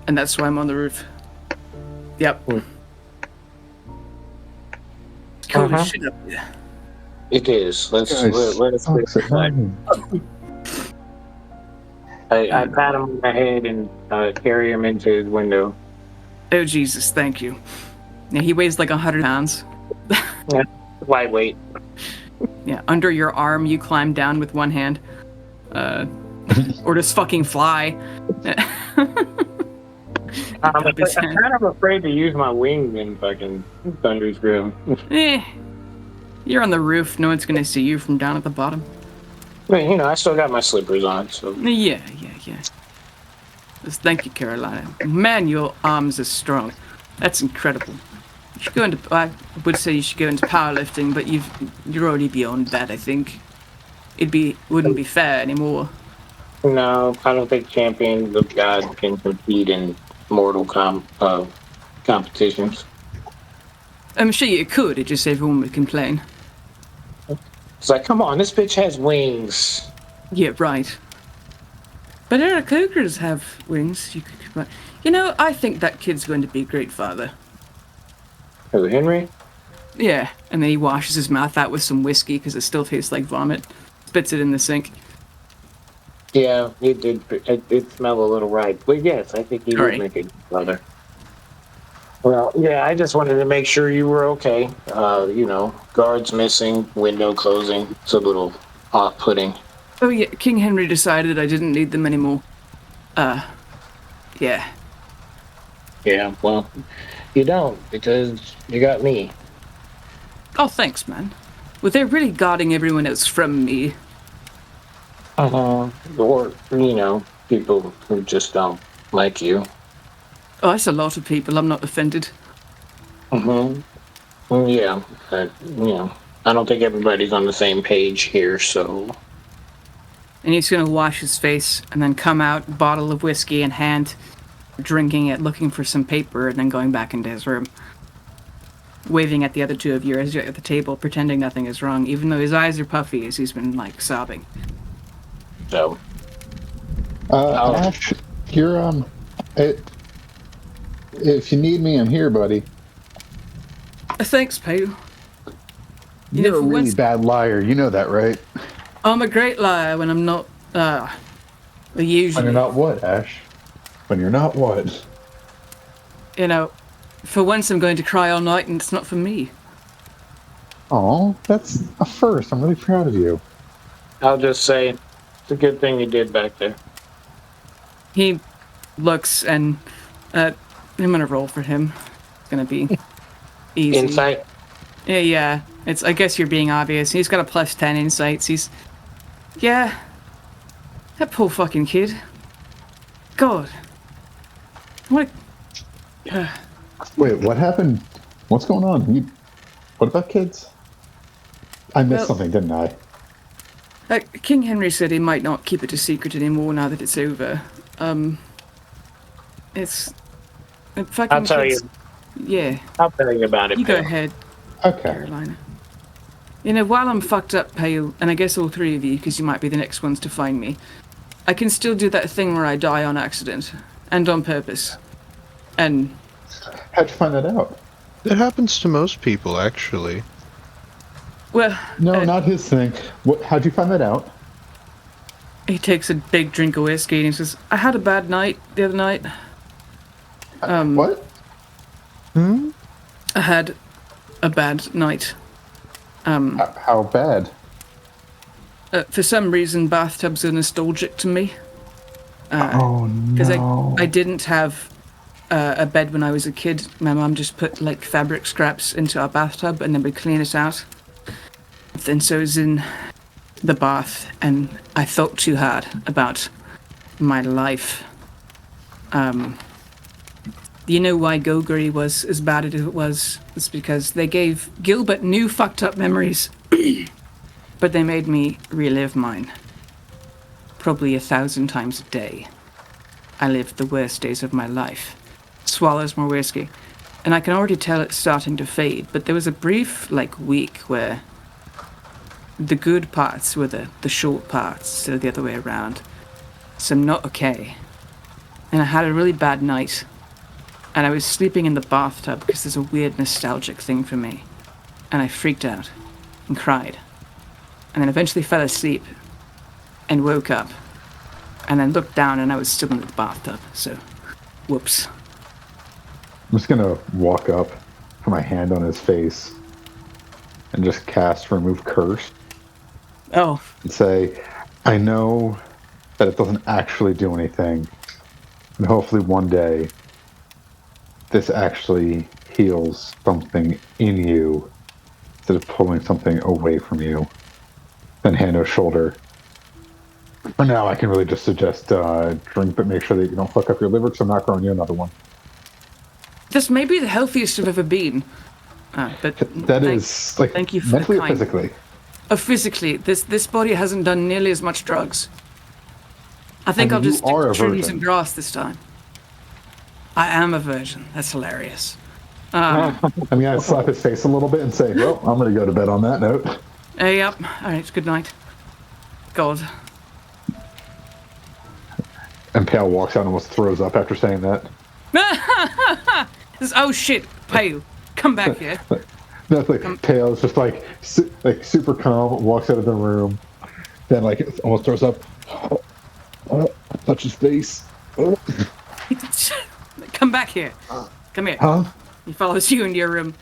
and that's why I'm on the roof. Yep. It's cold as shit up here. It is. Let us go inside. I pat him on the head and carry him into his window. Oh, Jesus, thank you. Yeah, he weighs like 100 pounds. Yeah, lightweight. Yeah, under your arm, you climb down with one hand. Or just fucking fly. I'm kind of afraid to use my wings in fucking Thunder's Grill. You're on the roof. No one's going to see you from down at the bottom. But, I still got my slippers on, so... Yeah. Just thank you, Carolina. Man, your arms are strong. That's incredible. You should go into... I would say you should go into powerlifting, but you're already beyond that, I think. Wouldn't be fair anymore. No, I don't think champions of God can compete in mortal competitions. I'm sure you could, it just everyone would complain. It's like, come on, this bitch has wings. Yeah, right. But Eric Ogres have wings. I think that kid's going to be a great father. Who, Henry? Yeah, and then he washes his mouth out with some whiskey because it still tastes like vomit. Spits it in the sink. Yeah, it did smell a little right. But yes, I think he would make a good father. Well, yeah, I just wanted to make sure you were okay. Guards missing, window closing. It's a little off-putting. Oh yeah, King Henry decided I didn't need them anymore. Yeah. Yeah, well, you don't, because you got me. Oh, thanks, man. Well, they're really guarding everyone else from me. Or, people who just don't like you. Oh, that's a lot of people. I'm not offended. Yeah, I don't think everybody's on the same page here, so... And he's gonna wash his face and then come out, bottle of whiskey in hand, drinking it, looking for some paper, and then going back into his room. Waving at the other two of you as you're at the table, pretending nothing is wrong, even though his eyes are puffy as he's been, sobbing. So... Ash, you're, if you need me, I'm here, buddy. Thanks, Pale. You're a really bad liar, you know that, right? I'm a great liar when I'm not, usually. When you're not what, Ash? When you're not what? For once I'm going to cry all night and it's not for me. Oh, that's a first. I'm really proud of you. I'll just say, it's a good thing you did back there. He looks and, I'm gonna roll for him. It's gonna be easy. Insight? Yeah. I guess you're being obvious. He's got a +10 insights. Yeah. That poor fucking kid. God. What? Wait, what happened? What's going on? What about kids? I missed something, didn't I? King Henry said he might not keep it a secret anymore now that it's over. It's... fucking I'll tell kids. you. Yeah. I'll tell you about it. You go ahead. Okay. Carolina. While I'm fucked up, Pale, and I guess all three of you, because you might be the next ones to find me, I can still do that thing where I die on accident. And on purpose. And... How'd you find that out? It happens to most people, actually. Well... No, not his thing. How'd you find that out? He takes a big drink of whiskey and he says, I had a bad night the other night. What? I had a bad night. How bad? For some reason, bathtubs are nostalgic to me. Oh, no. Because I didn't have a bed when I was a kid. My mom just put, fabric scraps into our bathtub and then we'd clean it out. And so I was in the bath and I thought too hard about my life. You know why Goguri was as bad as it was? It's because they gave Gilbert new fucked up memories, but they made me relive mine. Probably 1,000 times a day. I lived the worst days of my life. Swallows more whiskey. And I can already tell it's starting to fade, but there was a brief, week where the good parts were the short parts, so the other way around. So I'm not okay. And I had a really bad night. And I was sleeping in the bathtub because there's a weird nostalgic thing for me. And I freaked out and cried. And then eventually fell asleep and woke up. And then looked down and I was still in the bathtub. So, whoops. I'm just gonna walk up, put my hand on his face, and just cast Remove Curse. Oh. And say, I know that it doesn't actually do anything. And hopefully one day, this actually heals something in you instead of pulling something away from you. Then hand on shoulder. For now, I can really just suggest drink, but make sure that you don't fuck up your liver because I'm not growing you another one. This may be the healthiest I've ever been. But thank you for mentally the or kind. physically? Physically, this body hasn't done nearly as much drugs. I think I I'll mean, just you stick are to a trees virgin. and grass this time. I am a virgin. That's hilarious. I mean, I'd slap his face a little bit and say, well, I'm going to go to bed on that note. Yep. All right, good night. God. And Pale walks out and almost throws up after saying that. Oh shit, Pale. Come back here. That's like Pale is just like super calm, walks out of the room, then like almost throws up, touch his face. Come back here. Come here. Huh? He follows you into your room.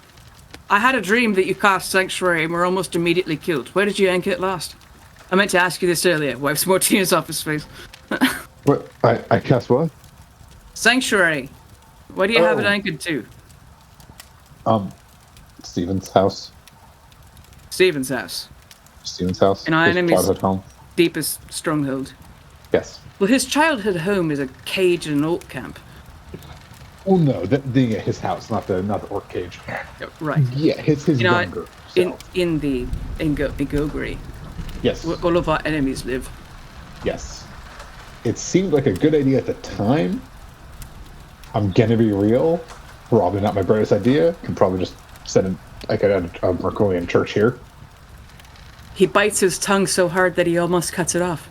I had a dream that you cast Sanctuary and were almost immediately killed. Where did you anchor it last? I meant to ask you this earlier. Wipes more tears off his face. What? I cast what? Sanctuary. Where do you have it anchored to? Steven's house. Steven's house. Steven's house. In our His enemy's childhood home. deepest stronghold. Yes. Well, his childhood home is a cage and an alt camp. Oh no, his house, not the orc cage. Right. Yeah, his younger self. In Bigogri. Yes. Where all of our enemies live. Yes. It seemed like a good idea at the time. I'm gonna be real. Probably not my brightest idea. Can probably just set a Mercurian church here. He bites his tongue so hard that he almost cuts it off.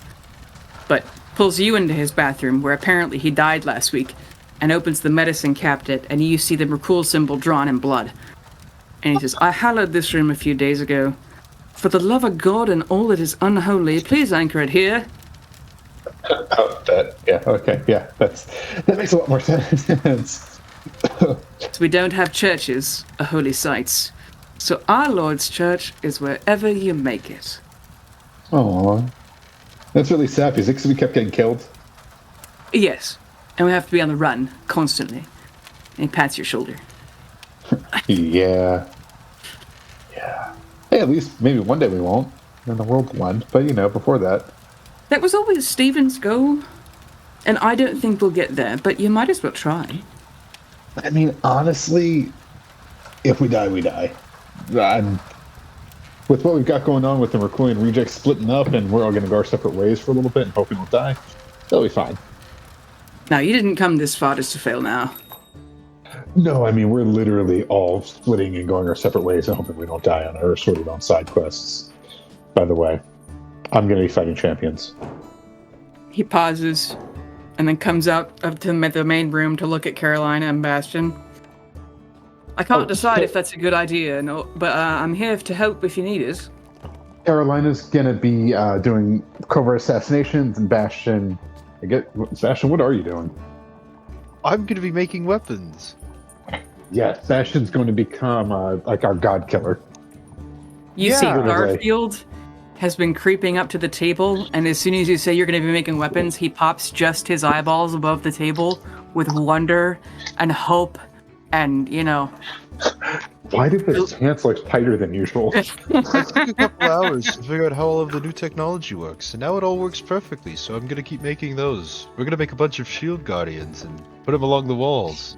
But pulls you into his bathroom, where apparently he died last week, and opens the medicine cabinet, and you see the Mercurial symbol drawn in blood. And he says, I hallowed this room a few days ago. For the love of God and all that is unholy, please anchor it here. That makes a lot more sense. So we don't have churches or holy sites. So our Lord's church is wherever you make it. Aww. That's really sad because we kept getting killed. Yes. And we have to be on the run constantly. And he pats your shoulder. Yeah. Hey, at least maybe one day we won't. And the world will end. But before that. That was always Stephen's goal. And I don't think we'll get there, but you might as well try. I mean, honestly, if we die, we die. With what we've got going on with the Mercurian rejects splitting up and we're all going to go our separate ways for a little bit and hoping we'll die, that'll be fine. Now, you didn't come this far just to fail now. No, I mean, we're literally all splitting and going our separate ways and hoping we don't die on our sorted on side quests. By the way, I'm going to be fighting champions. He pauses and then comes out of the main room to look at Carolina and Bastion. I can't decide if that's a good idea, but I'm here to help if you need it. Carolina's going to be doing covert assassinations, and Bastion, what are you doing? I'm going to be making weapons. Yeah, Bastion's going to become like our god killer. You see Garfield has been creeping up to the table, and as soon as you say you're going to be making weapons, he pops just his eyeballs above the table with wonder and hope and, Why did his pants look tighter than usual? It took a couple hours to figure out how all of the new technology works, and now it all works perfectly, so I'm going to keep making those. We're going to make a bunch of shield guardians and put them along the walls.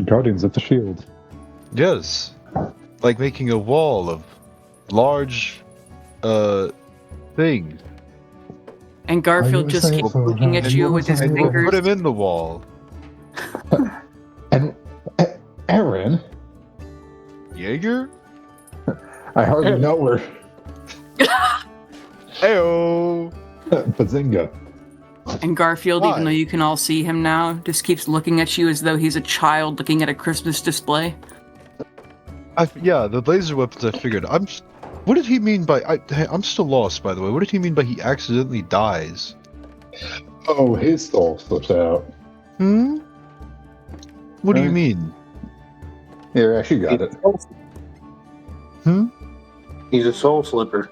Guardians of the Shield. Yes. Like making a wall of large, things. And Garfield just keeps looking at you with his And we'll fingers. put him in the wall. And Aaron, Jaeger? I hardly know her. Ayo. Bazinga. And Garfield, Why? even though you can all see him now, just keeps looking at you as though he's a child looking at a Christmas display. Yeah, the laser weapons. I figured. What did he mean by? I'm still lost, by the way. What did he mean by he accidentally dies? Oh, his soul slips out. Hmm. What do you Right. mean? Yeah, I actually got it. Hmm. He's a soul slipper.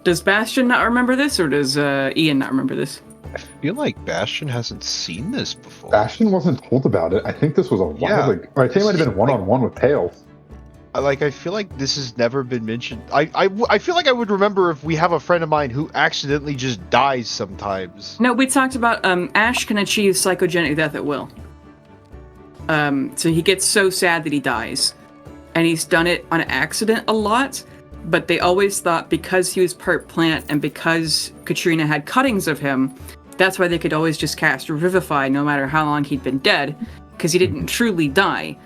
Does Bastion not remember this, or does Ian not remember this? I feel like Bastion hasn't seen this before. Bastion wasn't told about it. I think this was a Yeah. or I think it might have been one-on-one with Tails. I feel like this has never been mentioned. I feel like I would remember if we have a friend of mine who accidentally just dies sometimes. No, we talked about Ash can achieve psychogenic death at will. So he gets so sad that he dies. And he's done it on accident a lot, but they always thought because he was part plant and because Katrina had cuttings of him, that's why they could always just cast Revivify no matter how long he'd been dead, because he didn't truly die.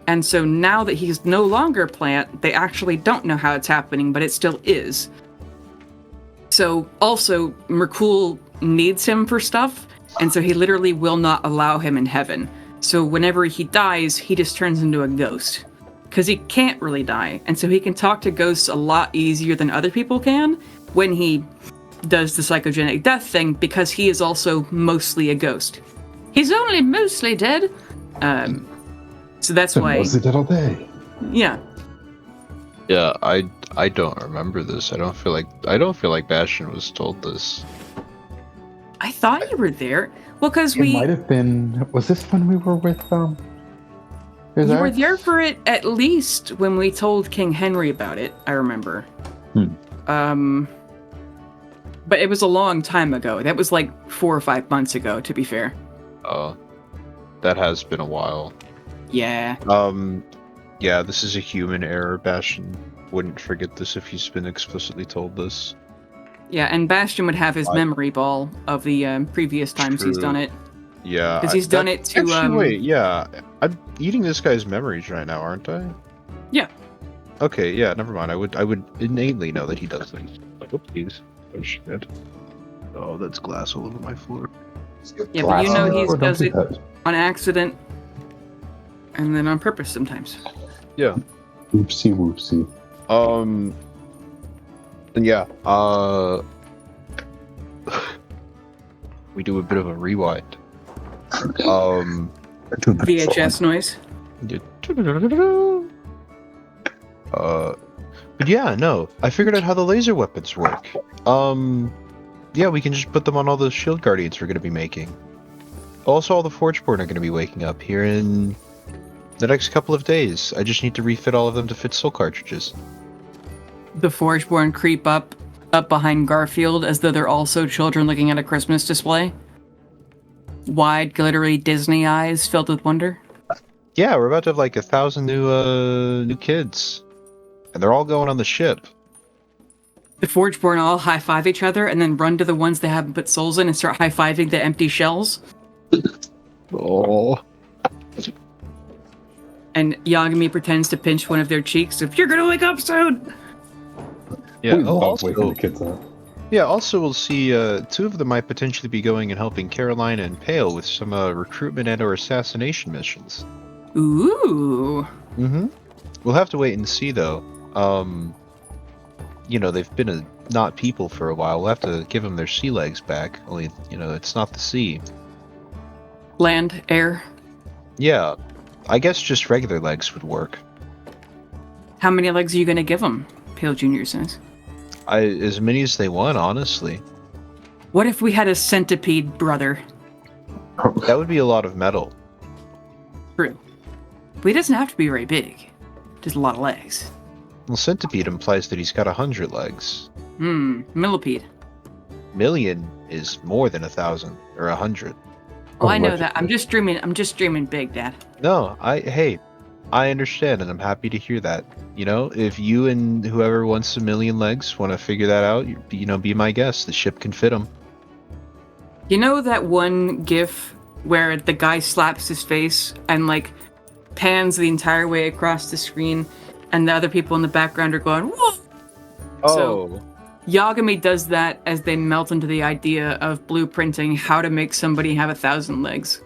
And so now that he's no longer plant, they actually don't know how it's happening, but it still is. So also, Merkul needs him for stuff, and so he literally will not allow him in heaven. So whenever he dies, he just turns into a ghost. Because he can't really die, and so he can talk to ghosts a lot easier than other people can when he does the psychogenic death thing, because he is also mostly a ghost. He's only mostly dead. So that's why. Mostly dead all day. Yeah. Yeah, I don't remember this. I don't feel like Bastion was told this. I thought you were there. Well, because It might have been. Was this when we were with You were there for it at least when we told King Henry about it, I remember. But it was a long time ago. That was like 4 or 5 months ago, to be fair. Oh, that has been a while. Yeah. Yeah, this is a human error. Bastion wouldn't forget this if he's been explicitly told this. Yeah, and Bastion would have his memory ball of the previous times he's True. done it. Yeah, Because he's done it to... Actually, wait, yeah. I'm eating this guy's memories right now, aren't I? Yeah. Okay, yeah, never mind. I would innately know that he does things. Like, oopsies. Oh, shit. Oh, that's glass all over my floor. Yeah, but you know he Or does don't it do that. on accident and then on purpose sometimes. Yeah. Oopsie whoopsie. And yeah, we do a bit of a rewind. VHS noise. But yeah, no, I figured out how the laser weapons work. Yeah, we can just put them on all the shield guardians we're going to be making. Also, all the Forgeborn are going to be waking up here in the next couple of days. I just need to refit all of them to fit soul cartridges. The Forgeborn creep up behind Garfield as though they're also children looking at a Christmas display. Wide, glittery Disney eyes filled with wonder. Yeah, we're about to have like 1,000 new kids. And they're all going on the ship. The Forgeborn all high-five each other and then run to the ones they haven't put souls in and start high-fiving the empty shells. Oh. And Yagami pretends to pinch one of their cheeks if you're gonna wake up soon! Yeah, We love also, waking the kids up. yeah, also we'll see 2 of them might potentially be going and helping Carolina and Pale with some recruitment and or assassination missions. Ooh. Mm-hmm. We'll have to wait and see though. You know, they've been not people for a while. We'll have to give them their sea legs back. Only, you know, it's not the sea. Land, air. Yeah, I guess just regular legs would work. How many legs are you gonna give them? Pale Jr. says. As many as they want, honestly. What if we had a centipede brother? That would be a lot of metal. True. But he doesn't have to be very big. Just a lot of legs. Well, centipede implies that he's got 100 legs. Millipede. Million is more than 1,000 or 100. Oh, I know that. I'm just dreaming big, Dad. No, hey, I understand, and I'm happy to hear that. You know, if you and whoever wants 1,000,000 legs want to figure that out, you know, be my guest. The ship can fit them. You know that one GIF where the guy slaps his face and like pans the entire way across the screen, and the other people in the background are going, "Whoa!" Oh, So, Yagami does that as they melt into the idea of blueprinting how to make somebody have 1,000 legs.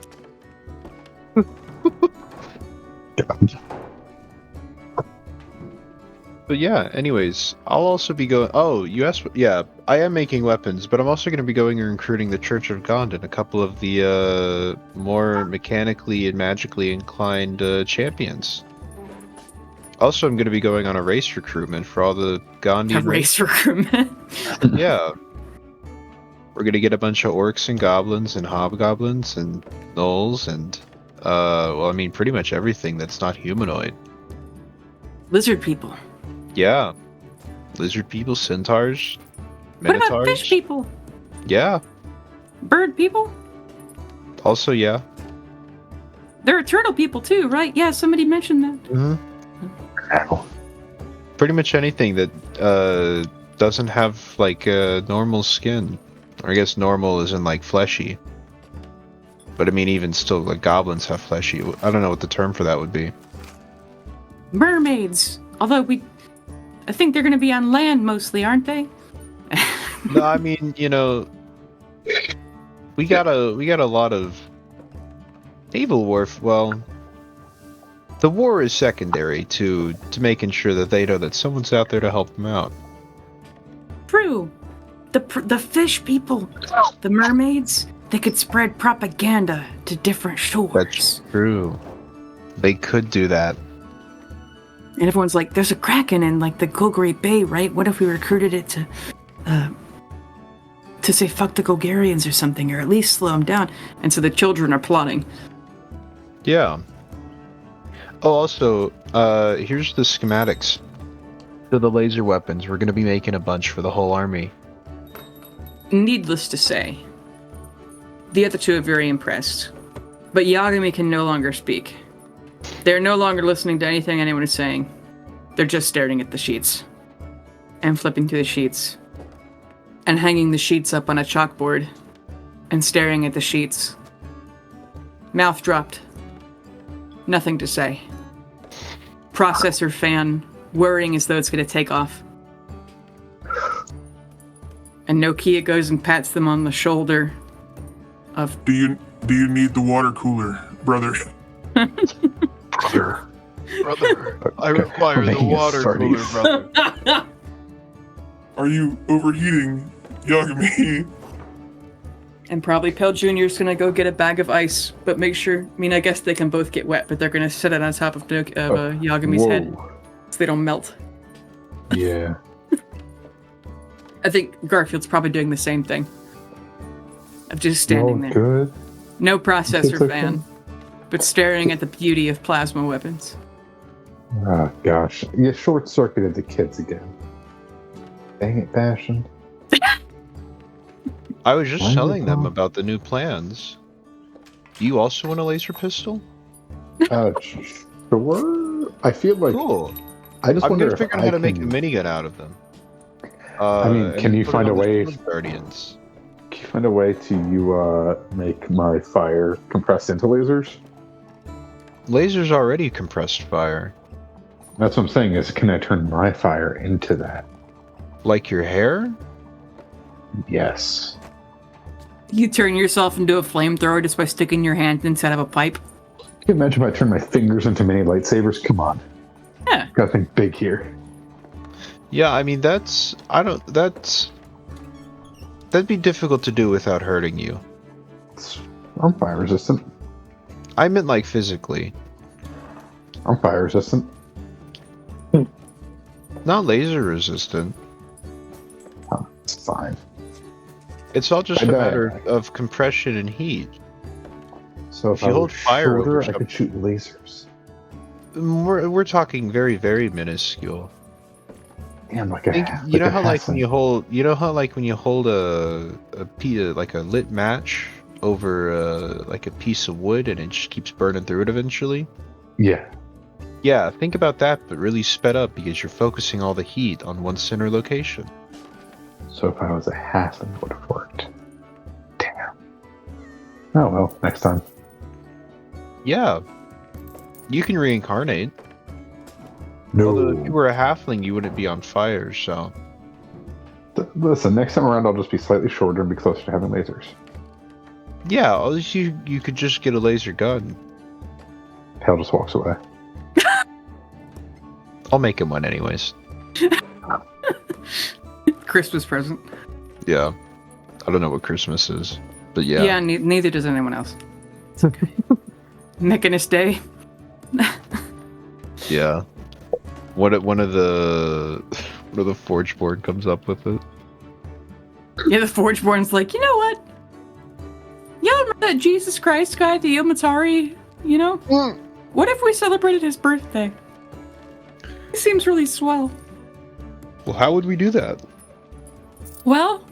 But yeah, anyways, I'll also be going. Oh, you asked. Yeah, I am making weapons, but I'm also going to be going and recruiting the Church of Gondon, a couple of the more mechanically and magically inclined champions. Also, I'm going to be going on a race recruitment for all the Gondian. A race recruitment? Yeah. We're going to get a bunch of orcs and goblins and hobgoblins and gnolls and, well, I mean, pretty much everything that's not humanoid. Lizard people. Yeah. Lizard people, centaurs, What minotaurs. about fish people? Yeah. Bird people? Also, yeah. There are turtle people too, right? Yeah, somebody mentioned that. Mm-hmm. Pretty much anything that doesn't have like normal skin, or I guess normal is in like fleshy. But I mean, even still, like goblins have fleshy. I don't know what the term for that would be. Mermaids. Although I think they're going to be on land mostly, aren't they? No, I mean, you know, we got a lot of naval warfare. Well, the war is secondary to making sure that they know that someone's out there to help them out. True. The fish people, the mermaids, they could spread propaganda to different shores. That's true. They could do that. And everyone's like, there's a kraken in like the Golgari Bay, right? What if we recruited it to say fuck the Golgarians or something, or at least slow them down? And so the children are plotting. Yeah. Oh, also, here's the schematics. So the laser weapons, we're going to be making a bunch for the whole army. Needless to say, the other two are very impressed. But Yagami can no longer speak. They're no longer listening to anything anyone is saying. They're just staring at the sheets. And flipping through the sheets. And hanging the sheets up on a chalkboard. And staring at the sheets. Mouth dropped. Nothing to say. Processor fan, worrying as though it's going to take off. And Nokia goes and pats them on the shoulder of... Do you need the water cooler, brother? Brother, I require the water cooler, brother. Are you overheating, Yagami? And probably Pell Jr.'s gonna go get a bag of ice, but make sure... I mean, I guess they can both get wet, but they're gonna set it on top of Yagami's head so they don't melt. Yeah. I think Garfield's probably doing the same thing. Of just standing there. Good. No processor okay. fan, but staring at the beauty of plasma weapons. Oh, gosh. You short-circuited the kids again. Dang it, Bastion. I was just Why telling them not? about the new plans. Do you also want a laser pistol? Sure. I feel like... Cool. I just I'm wonder gonna if figure out I how to make a can- minigun out of them. I mean, and can you put it find a on the way... Shield Guardians. Can you find a way to make my fire compressed into lasers? Lasers already compressed fire. That's what I'm saying is, can I turn my fire into that? Like your hair? Yes. You turn yourself into a flamethrower just by sticking your hand inside of a pipe. Can you imagine if I turn my fingers into mini lightsabers? Come on. Yeah. Gotta think big here. Yeah, I mean, that'd be difficult to do without hurting you. I'm fire resistant. I meant like physically. I'm fire resistant. Not laser resistant. Oh, it's fine. It's all just I a die. matter of compression and heat. So if you I hold was fire over shorter, I could shoot lasers. We're talking very, very minuscule. Damn, like Think, you know how like when you hold a like a lit match over like a piece of wood and it just keeps burning through it eventually? Yeah. Yeah, think about that, but really sped up because you're focusing all the heat on one center location. So if I was a half, it would have worked. Damn. Oh well, next time. Yeah. You can reincarnate. No. Although if you were a halfling, you wouldn't be on fire, so... Listen, next time around I'll just be slightly shorter and be closer to having lasers. Yeah, at least you could just get a laser gun. Hell just walks away. I'll make him one anyways. Christmas present. Yeah. I don't know what Christmas is, but yeah. Yeah, neither does anyone else. It's okay. Nicholas Day. Yeah. One of the Forgeborn comes up with it. Yeah, the Forgeborn's like, you know what? Y'all remember that Jesus Christ guy, the Yomatari? You know? What if we celebrated his birthday? He seems really swell. Well, how would we do that? Well,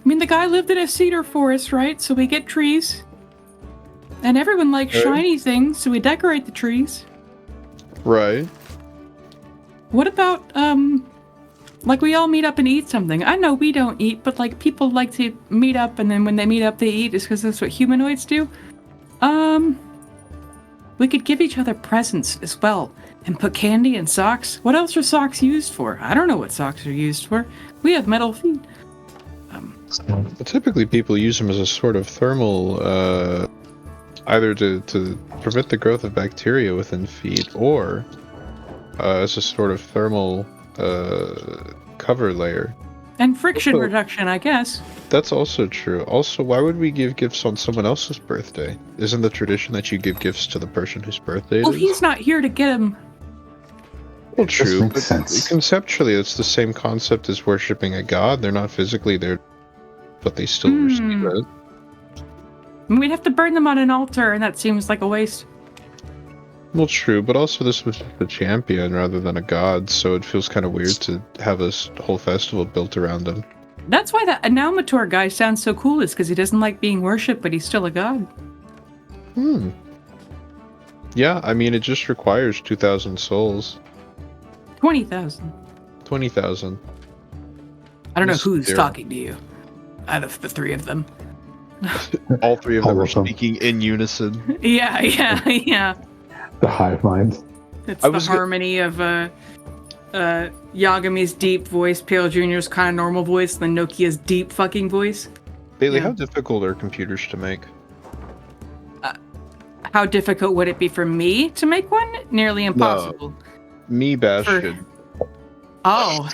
I mean, the guy lived in a cedar forest, right? So we get trees. And everyone likes shiny things, so we decorate the trees. Right. What about, like we all meet up and eat something? I know we don't eat, but like people like to meet up, and then when they meet up, they eat, is because that's what humanoids do. We could give each other presents as well, and put candy in socks. What else are socks used for? I don't know what socks are used for. We have metal feet. Typically, people use them as a sort of thermal, either to prevent the growth of bacteria within feet, or as a sort of thermal cover layer. And friction reduction, I guess. That's also true. Also, why would we give gifts on someone else's birthday? Isn't the tradition that you give gifts to the person whose birthday it Well, is? he's not here to get him. Well, true, makes but sense. conceptually, it's the same concept as worshipping a god. They're not physically there, but they still receive it. We'd have to burn them on an altar, and that seems like a waste. Well, true, but also this was a champion rather than a god, so it feels kind of weird to have this whole festival built around him. That's why that Anaumator guy sounds so cool, is because he doesn't like being worshipped, but he's still a god. Yeah, I mean, it just requires 2,000 souls. 20,000. 20,000. I don't know Just who's zero. talking to you, out of the three of them. All three of them All are of them. speaking in unison. Yeah. The hive mind. It's I the was go- harmony of Yagami's deep voice, Pale Jr.'s kind of normal voice, then Nokia's deep fucking voice. Bailey, Yeah. how difficult are computers to make? How difficult would it be for me to make one? Nearly impossible. Me, Bastion. Oh.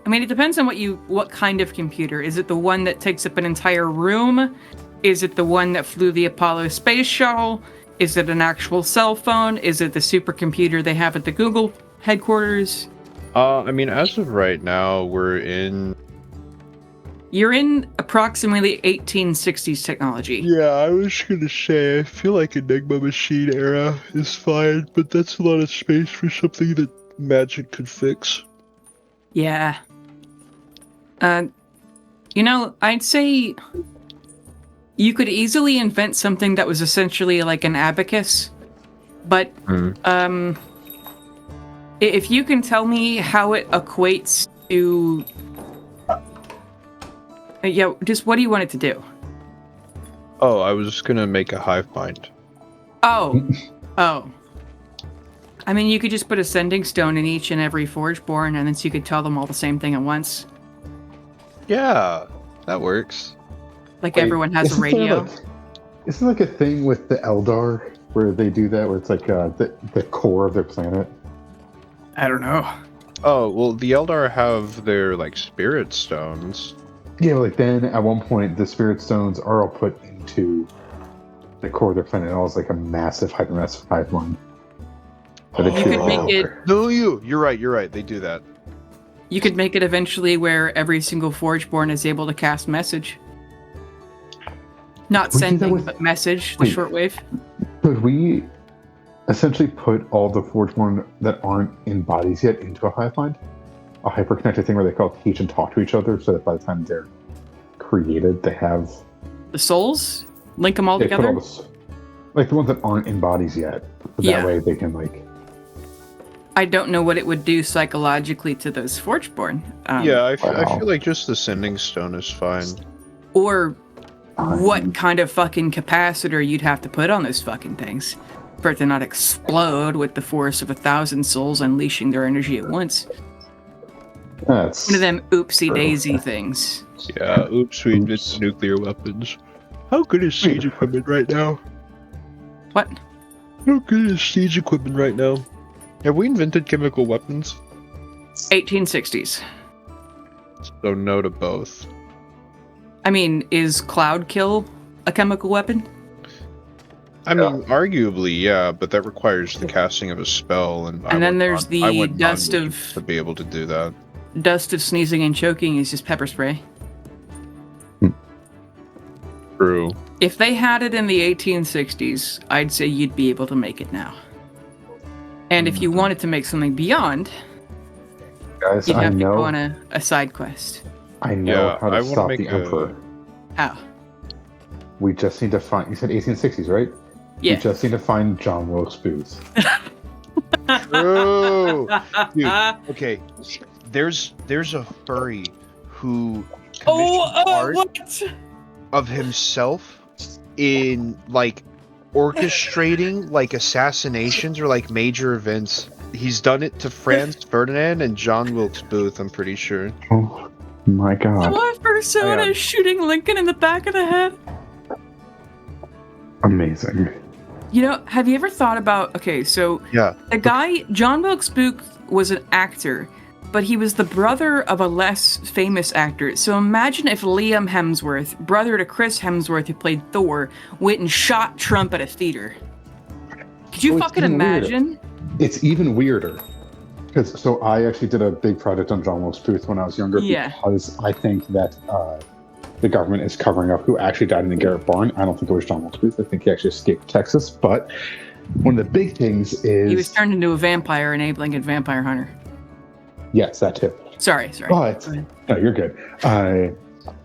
I mean, it depends on what kind of computer. Is it the one that takes up an entire room? Is it the one that flew the Apollo space shuttle? Is it an actual cell phone? Is it the supercomputer they have at the Google headquarters? I mean, as of right now, You're in approximately 1860s technology. Yeah, I was gonna say, I feel like Enigma Machine era is fine, but that's a lot of space for something that magic could fix. Yeah. I'd say you could easily invent something that was essentially like an abacus, but if you can tell me how it equates to just what do you want it to do? Oh, I was gonna make a hive mind. Oh. I mean, you could just put a sending stone in each and every Forgeborn, and then so you could tell them all the same thing at once. Yeah, that works. Like Wait, everyone has a isn't there, radio. Isn't like a thing with the Eldar where they do that, where it's like the core of their planet? I don't know. Oh, well, the Eldar have their, like, spirit stones. Yeah, like then at one point the spirit stones are all put into the core of their planet, and all is like a massive hypermassive hive mind. But You could make it. No, you're right, they do that. You could make it eventually where every single Forgeborn is able to cast message. Not We do that sending, with- but message, the Wait. shortwave. Could we essentially put all the Forgeborn that aren't in bodies yet into a hive mind? A hyperconnected thing where they can teach and talk to each other, so that by the time they're created, they have The souls? Link them all put together? like the ones that aren't in bodies yet. So Yeah. that way they can like. I don't know what it would do psychologically to those Forgeborn. Yeah, I Wow. feel like just the sending stone is fine. Or what kind of fucking capacitor you'd have to put on those fucking things for it to not explode with the force of 1,000 souls unleashing their energy at once. That's One of them oopsie daisy things. Yeah, oops, we invented nuclear weapons. How good is siege equipment right now? What? How good is siege equipment right now? Have we invented chemical weapons? 1860s. So no to both. I mean, is cloud kill a chemical weapon? I mean, arguably, yeah, but that requires the casting of a spell, and then there's the dust to of be able to do that. sneezing and choking is just pepper spray. True. If they had it in the 1860s, I'd say you'd be able to make it now. And if you wanted to make something beyond, guys. you'd I have to know. go on a side quest. I know Yeah, how I to wanna stop make the Emperor. How? We just need to find. You said 1860s, right? Yeah. We just need to find John Wilkes Booth. True. Dude, okay. There's a furry who commissioned art what? of himself in like orchestrating like assassinations or like major events. He's done it to Franz Ferdinand and John Wilkes Booth, I'm pretty sure. Oh my God! What persona is shooting Lincoln in the back of the head? Amazing. You know, have you ever thought about, okay, so Yeah. the guy, John Wilkes Booth, was an actor, but he was the brother of a less famous actor. So imagine if Liam Hemsworth, brother to Chris Hemsworth, who played Thor, went and shot Trump at a theater. Could you Oh, it's fucking even weirder. imagine? It's even weirder. Because so I actually did a big project on John Wilkes Booth when I was younger. Yeah. Because I think that the government is covering up who actually died in the Garrett barn. I don't think it was John Wilkes Booth. I think he actually escaped Texas. But one of the big things is He was turned into a vampire, enabling a vampire hunter. yes, that too. Sorry. But Go ahead. no, you're good.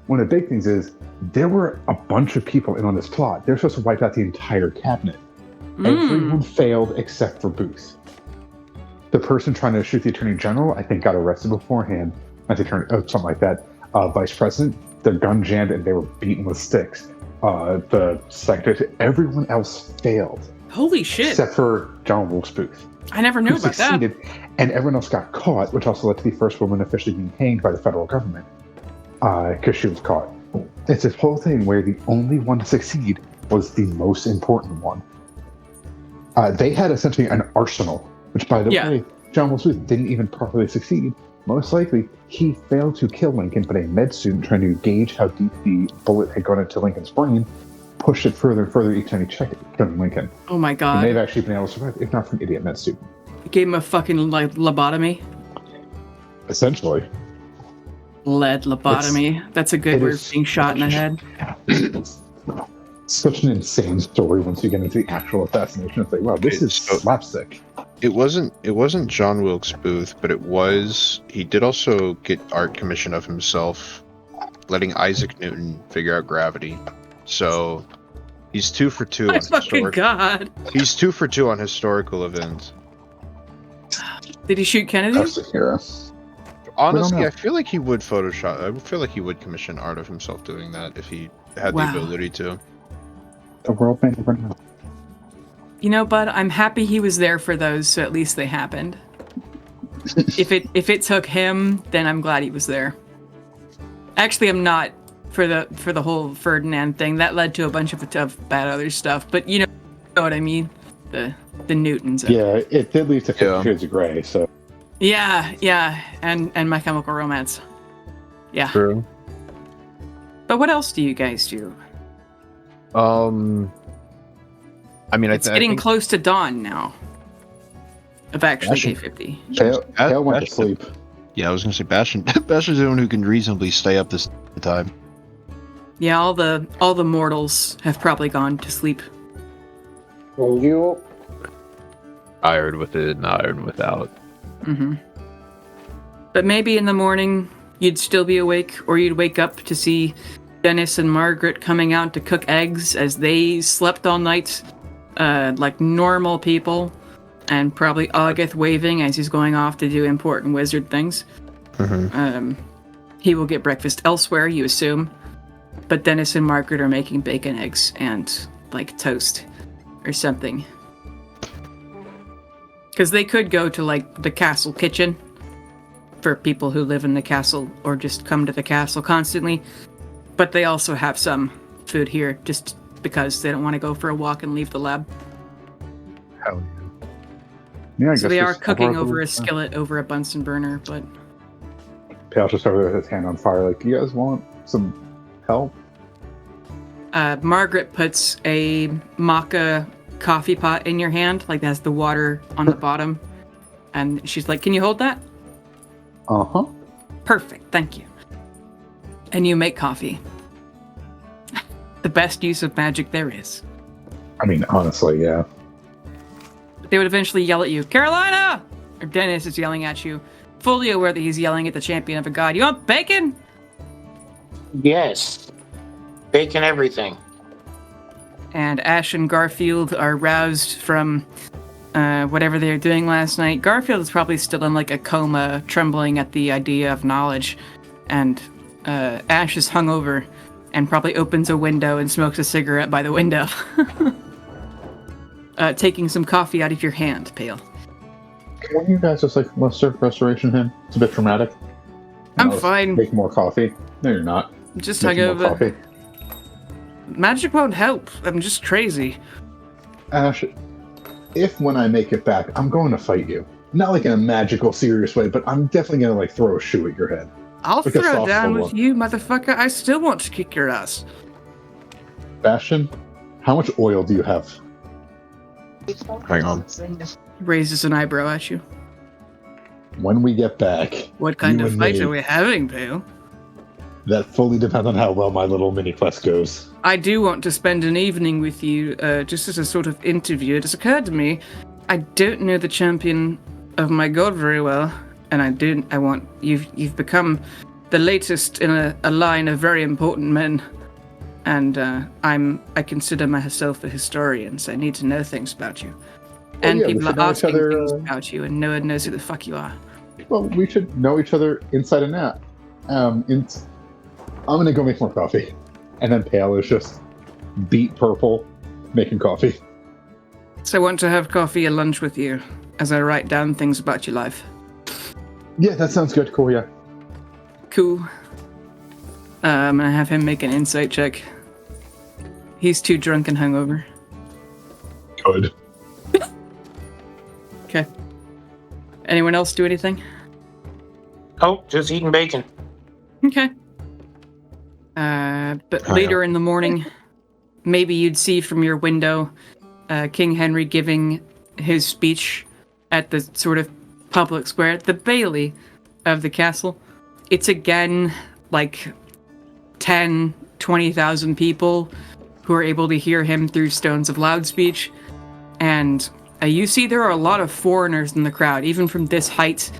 One of the big things is there were a bunch of people in on this plot. They're supposed to wipe out the entire cabinet. Everyone failed except for Booth. The person trying to shoot the attorney general, I think, got arrested beforehand. Not the attorney, something like that. Vice president, their gun jammed and they were beaten with sticks. The secretary, everyone else failed Holy shit. except for John Wilkes Booth. I never knew Who about that. succeeded, and everyone else got caught, which also led to the first woman officially being hanged by the federal government because she was caught. It's this whole thing where the only one to succeed was the most important one. They had essentially an arsenal, which, by the way, John Wilkes Booth didn't even properly succeed. Most likely, he failed to kill Lincoln, but a med student trying to gauge how deep the bullet had gone into Lincoln's brain pushed it further and further each time he checked it, killing Lincoln. Oh my And god. they've actually been able to survive, if not for an idiot med student. Gave him a fucking lobotomy. Essentially. Lead lobotomy. That's a good it word is- for being shot in the head. Such an insane story once you get into the actual assassination. It's like, wow, this is slapstick. It wasn't John Wilkes Booth, but he did also get art commission of himself, letting Isaac Newton figure out gravity. So he's 2 for 2 My on fucking god. He's 2 for 2 on historical events. Did he shoot Kennedy? That's the hero. Honestly, know. I feel like he would Photoshop. I feel like he would commission art of himself doing that if he had Wow. the ability to. The world may never know. You know, bud, I'm happy he was there for those, so at least they happened. if it took him, then I'm glad he was there. Actually, I'm not for the whole Ferdinand thing. That led to a bunch of bad other stuff. But you know what I mean? The Newtons. Yeah, it did lead to 50 Yeah. Shades of Grey, so. Yeah, and My Chemical Romance. Yeah. True. But what else do you guys do? I mean, It's getting close to dawn now. Of actually day 50. Hale went to sleep. Yeah, I was gonna say Bastion. Bastion's the one who can reasonably stay up this time. Yeah, all the mortals have probably gone to sleep. You Tired with it, not iron without. Mm-hmm. But maybe in the morning you'd still be awake, or you'd wake up to see Dennis and Margaret coming out to cook eggs as they slept all night, like normal people, and probably August waving as he's going off to do important wizard things. Mm-hmm. He will get breakfast elsewhere, you assume, but Dennis and Margaret are making bacon, eggs, and like toast or something. Because they could go to like the castle kitchen, for people who live in the castle or just come to the castle constantly. But they also have some food here just because they don't want to go for a walk and leave the lab. Hell yeah. Yeah, I So guess they are just cooking have over a skillet over a Bunsen burner, but... Pale's just over there with his hand on fire, like, you guys want some help? Margaret puts a maca coffee pot in your hand, like that's the water on the bottom. And she's like, can you hold that? Uh-huh. Perfect, thank you. And you make coffee. The best use of magic there is. I mean, honestly, yeah. They would eventually yell at you, Carolina! Or Dennis is yelling at you, fully aware that he's yelling at the champion of a god. You want bacon? Yes. Bacon everything. And Ash and Garfield are roused from whatever they were doing last night. Garfield is probably still in like a coma, trembling at the idea of knowledge. And Ash is hungover and probably opens a window and smokes a cigarette by the window. Taking some coffee out of your hand, Pale. Can you guys just, like, muster restoration him? It's a bit traumatic. I'm I'll fine. Make more coffee. No, you're not. Just Making more hungover. coffee. Magic won't help. I'm just crazy. Ash, if when I make it back, I'm going to fight you. Not like in a magical, serious way, but I'm definitely going to, like, throw a shoe at your head. I'll Like a throw down softball with one. you, motherfucker. I still want to kick your ass. Bastion, how much oil do you have? Hang on. Raises an eyebrow at you. When we get back, What kind You of and fight me. are we having, Pale? that fully depends on how well my little mini quest goes. I do want to spend an evening with you, just as a sort of interview. It has occurred to me, I don't know the champion of my god very well, and you've become the latest in a line of very important men, and I consider myself a historian, so I need to know things about you. And yeah, we people should are know each asking other, things about you, and no one knows who the fuck you are. Well, we should know each other inside and out. I'm going to go make more coffee. And then Pale is just beet purple making coffee. So I want to have coffee and lunch with you, as I write down things about your life. Yeah, that sounds good. Cool, yeah. Cool. I'm gonna have him make an insight check. He's too drunk and hungover. Good. Okay. Anyone else do anything? Oh, just eating bacon. Okay. But later in the morning, maybe you'd see from your window King Henry giving his speech at the sort of public square, the Bailey of the castle. It's again like 10, 20,000 people who are able to hear him through stones of loud speech. And you see there are a lot of foreigners in the crowd, even from this height,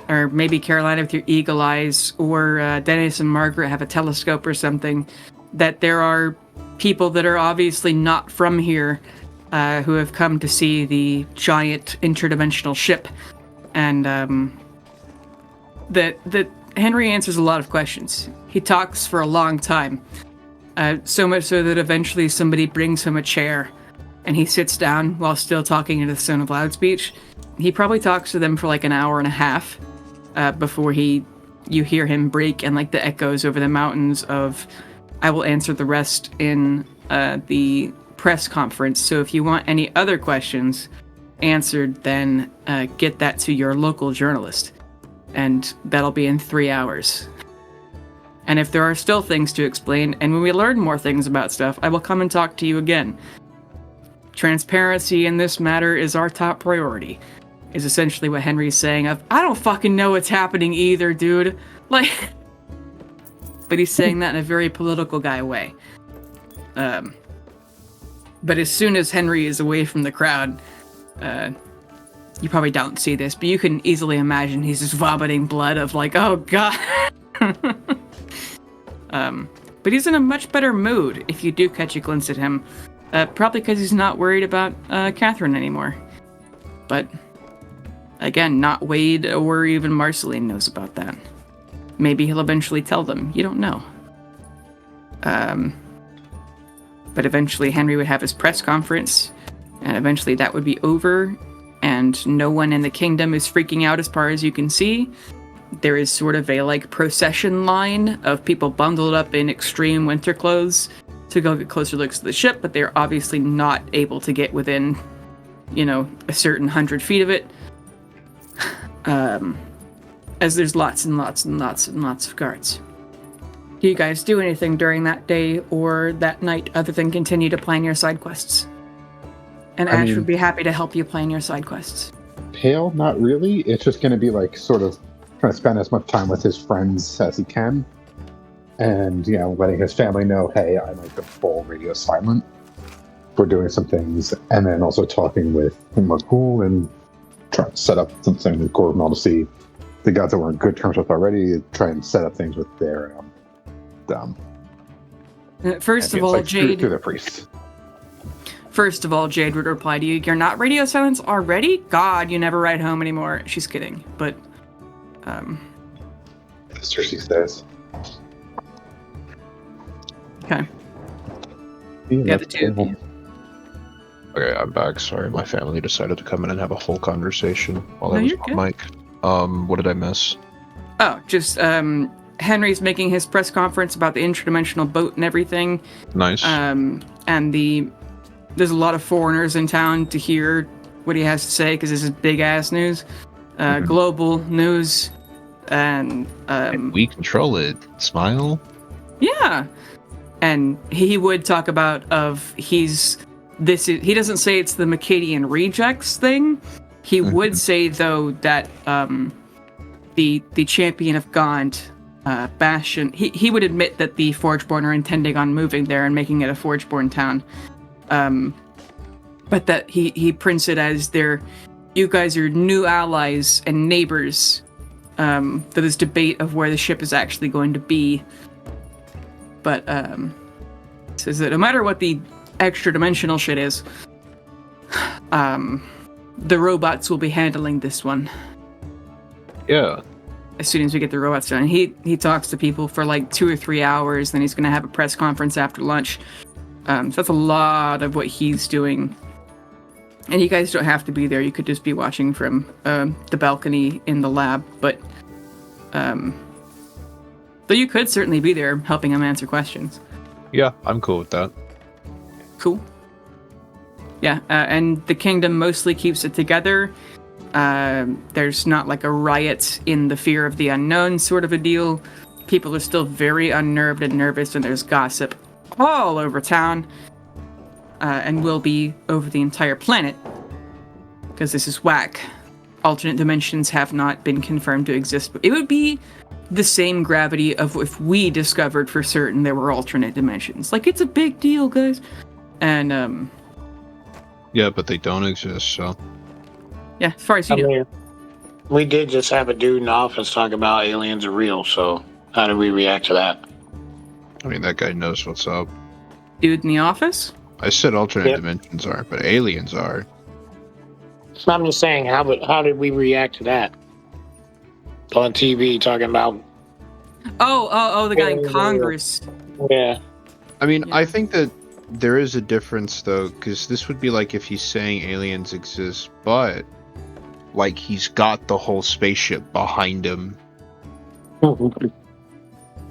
or maybe Carolina with your eagle eyes, or Dennis and Margaret have a telescope or something, that there are people that are obviously not from here who have come to see the giant interdimensional ship. And that Henry answers a lot of questions. He talks for a long time, so much so that eventually somebody brings him a chair, and he sits down while still talking into the stone of loud speech. He probably talks to them for like an hour and a half before you hear him break, and like the echoes over the mountains of, I will answer the rest in the press conference. So if you want any other questions answered, then get that to your local journalist, and that'll be in 3 hours. And if there are still things to explain, and when we learn more things about stuff, I will come and talk to you again. Transparency in this matter is our top priority, is essentially what Henry's saying of, I don't fucking know what's happening either, dude. Like, but he's saying that in a very political guy way. But as soon as Henry is away from the crowd, you probably don't see this, but you can easily imagine he's just vomiting blood of like, oh god. But he's in a much better mood if you do catch a glimpse at him. Probably because he's not worried about Catherine anymore. But again, not Wade or even Marceline knows about that. Maybe he'll eventually tell them. You don't know. But eventually Henry would have his press conference, and eventually that would be over, and no one in the kingdom is freaking out as far as you can see. there is sort of a like procession line of people bundled up in extreme winter clothes to go get closer looks at the ship, but they're obviously not able to get within, a certain 100 feet of it. As there's lots and lots and lots and lots of guards. Do you guys do anything during that day or that night other than continue to plan your side quests? And Ash would be happy to help you plan your side quests. Pale, not really. It's just going to be like sort of trying to spend as much time with his friends as he can. And, letting his family know, hey, I might go full radio silent. We're doing some things. And then also talking with Markul and trying to set up something with Gordon to see the gods that we're in good terms with already, try and set up things with their First of all, Jade. Through the priests. First of all, Jade would reply to you, "You're not radio silence already? God, you never ride home anymore." She's kidding, but That's what she says. Okay. Yeah, the two. Cool. Okay, I'm back. Sorry, my family decided to come in and have a whole conversation while I was you're on mic. What did I miss? Oh, just Henry's making his press conference about the interdimensional boat and everything. Nice. And there's a lot of foreigners in town to hear what he has to say because this is big ass news, global news, and we control it. Smile. Yeah, and he would talk about he doesn't say it's the Macadian rejects thing. He would say though that the champion of Gond, Bastion, he would admit that the Forgeborn are intending on moving there and making it a Forgeborn town. But that he prints it as you guys are new allies and neighbors. For this debate of where the ship is actually going to be. But says that no matter what the extra dimensional shit is, the robots will be handling this one. Yeah. As soon as we get the robots done. He talks to people for like 2 or 3 hours, then he's going to have a press conference after lunch. So that's a lot of what he's doing. And you guys don't have to be there. You could just be watching from the balcony in the lab. But though you could certainly be there helping him answer questions. Yeah, I'm cool with that. Cool. Yeah, and the kingdom mostly keeps it together. There's not like a riot in the fear of the unknown sort of a deal. People are still very unnerved and nervous, and there's gossip all over town. And will be over the entire planet. Because this is whack. Alternate dimensions have not been confirmed to exist. But it would be the same gravity of if we discovered for certain there were alternate dimensions. Like, it's a big deal, guys. And, yeah, but they don't exist, so... Yeah, as far as you know. We did just have a dude in the office talk about aliens are real, so how do we react to that? I mean, that guy knows what's up. Dude in the office? I said alternate dimensions aren't, but aliens are. I'm just saying, how did we react to that? On TV, talking about... Oh, the guy in Congress. Yeah. I mean, Yeah. I think that there is a difference, though, because this would be like if he's saying aliens exist, but, like, he's got the whole spaceship behind him.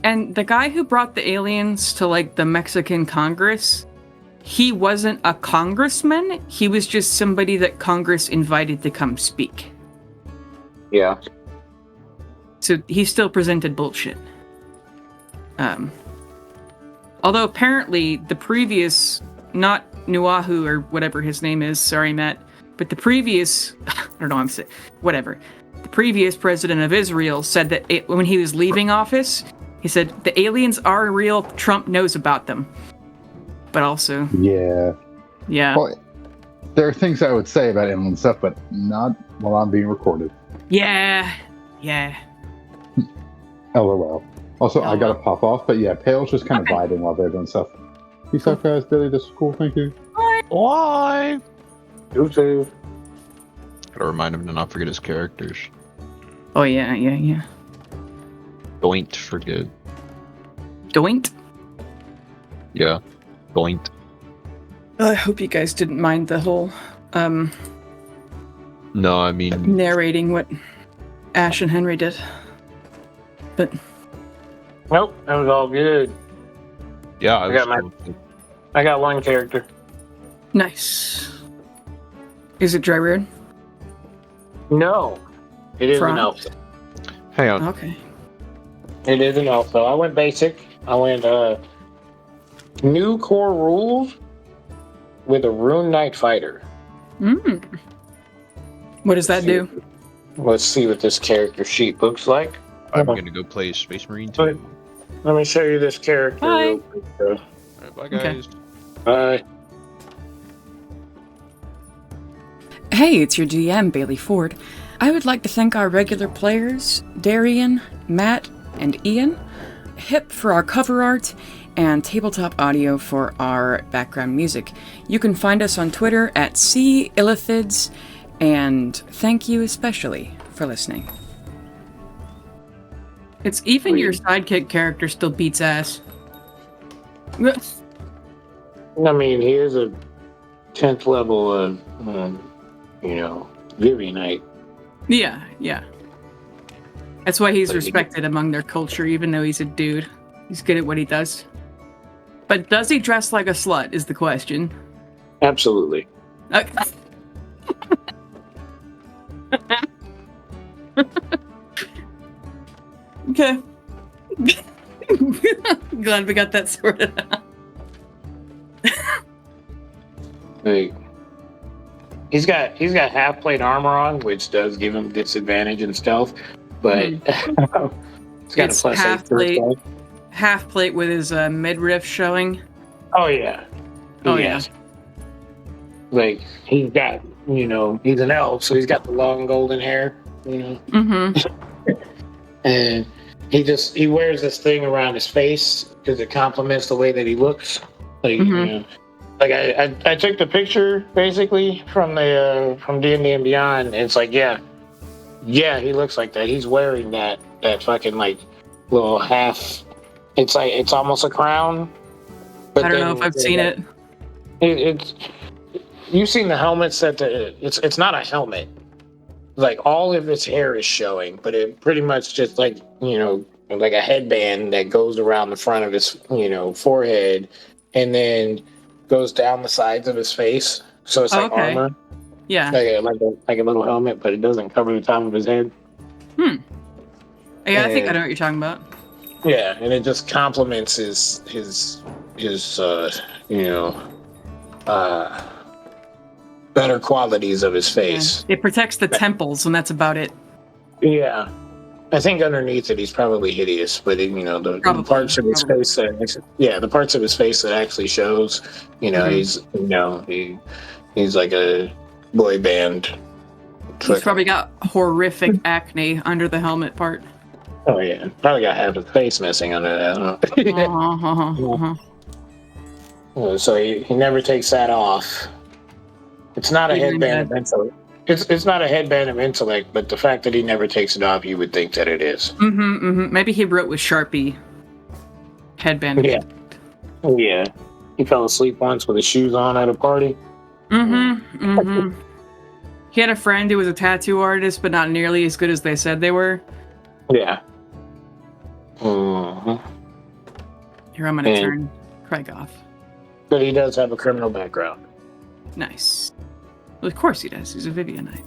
And the guy who brought the aliens to, like, the Mexican Congress, he wasn't a congressman. He was just somebody that Congress invited to come speak. Yeah. So he still presented bullshit. Although apparently the previous, not Nuahu or whatever his name is, sorry Matt, but the previous, I don't know what I'm saying, whatever. The previous president of Israel said that when he was leaving office, he said, the aliens are real, Trump knows about them. But also... Yeah. Yeah. Well, there are things I would say about alien stuff, but not while I'm being recorded. Yeah. LOL. Also, I gotta pop off, but yeah, Pale's just kind of vibing while they're doing stuff. Peace out, guys. Billy, this is cool. Thank you. Why? You too. Gotta remind him to not forget his characters. Oh, yeah. Don't forget. Doint? Yeah. Don't. I hope you guys didn't mind the whole, No, I mean... narrating what Ash and Henry did. but Nope, that was all good. Yeah, I got one character. nice. Is it dry reared? No, it is an Front? elf. hang on. Okay. It is an elf. So I went basic. I went new core rules with a Rune Knight fighter. What does that do? Let's see what this character sheet looks like. I'm gonna go play Space Marine 2. Let me show you this character. Bye. Real quick. Alright, bye guys. Bye. Hey, it's your GM, Bailey Ford. I would like to thank our regular players, Darian, Matt, and Ian, Hip for our cover art, and Tabletop Audio for our background music. You can find us on Twitter at Illithids, and thank you especially for listening. It's even your sidekick character still beats ass. I mean, he is a 10th level, Vivianite. Yeah. That's why he's respected among their culture, even though he's a dude. He's good at what he does. But does he dress like a slut, is the question. Absolutely. Okay. Glad we got that sorted out. Like, he's got half plate armor on, which does give him disadvantage in stealth, but he's got It's a plus half 8 plate. first aid. Half plate with his midriff showing. Oh yeah. Oh, Yes. Like he's got, he's an elf, so he's got the long golden hair, Mm-hmm. and he wears this thing around his face because it complements the way that he looks. Like, like I took the picture basically from from D&D and Beyond. And it's like, yeah, he looks like that. He's wearing that fucking like little half. It's like it's almost a crown. But I don't know if I've seen it. It's you've seen the helmets that it's not a helmet. Like all of its hair is showing, but it pretty much just like like a headband that goes around the front of his forehead, and then goes down the sides of his face. So it's like okay. armor. Yeah. Like a little helmet, but it doesn't cover the top of his head. Yeah, I think I know what you're talking about. Yeah, and it just complements his better qualities of his face. Yeah. It protects the temples, and that's about it. Yeah. I think underneath it he's probably hideous, but the parts of his face the parts of his face that actually shows, he's he's like a boy band. He's probably got horrific acne under the helmet part. Oh yeah, probably got half his face missing under that. So he never takes that off. It's not a headband of intellect. It's not a headband of intellect, but the fact that he never takes it off, you would think that it is. Maybe he wrote with Sharpie. Headband. Yeah. Yeah. He fell asleep once with his shoes on at a party. He had a friend who was a tattoo artist, but not nearly as good as they said they were. Yeah. Here, I'm gonna turn Craig off. But he does have a criminal background. Nice. Well, of course he does. He's a Vivianite.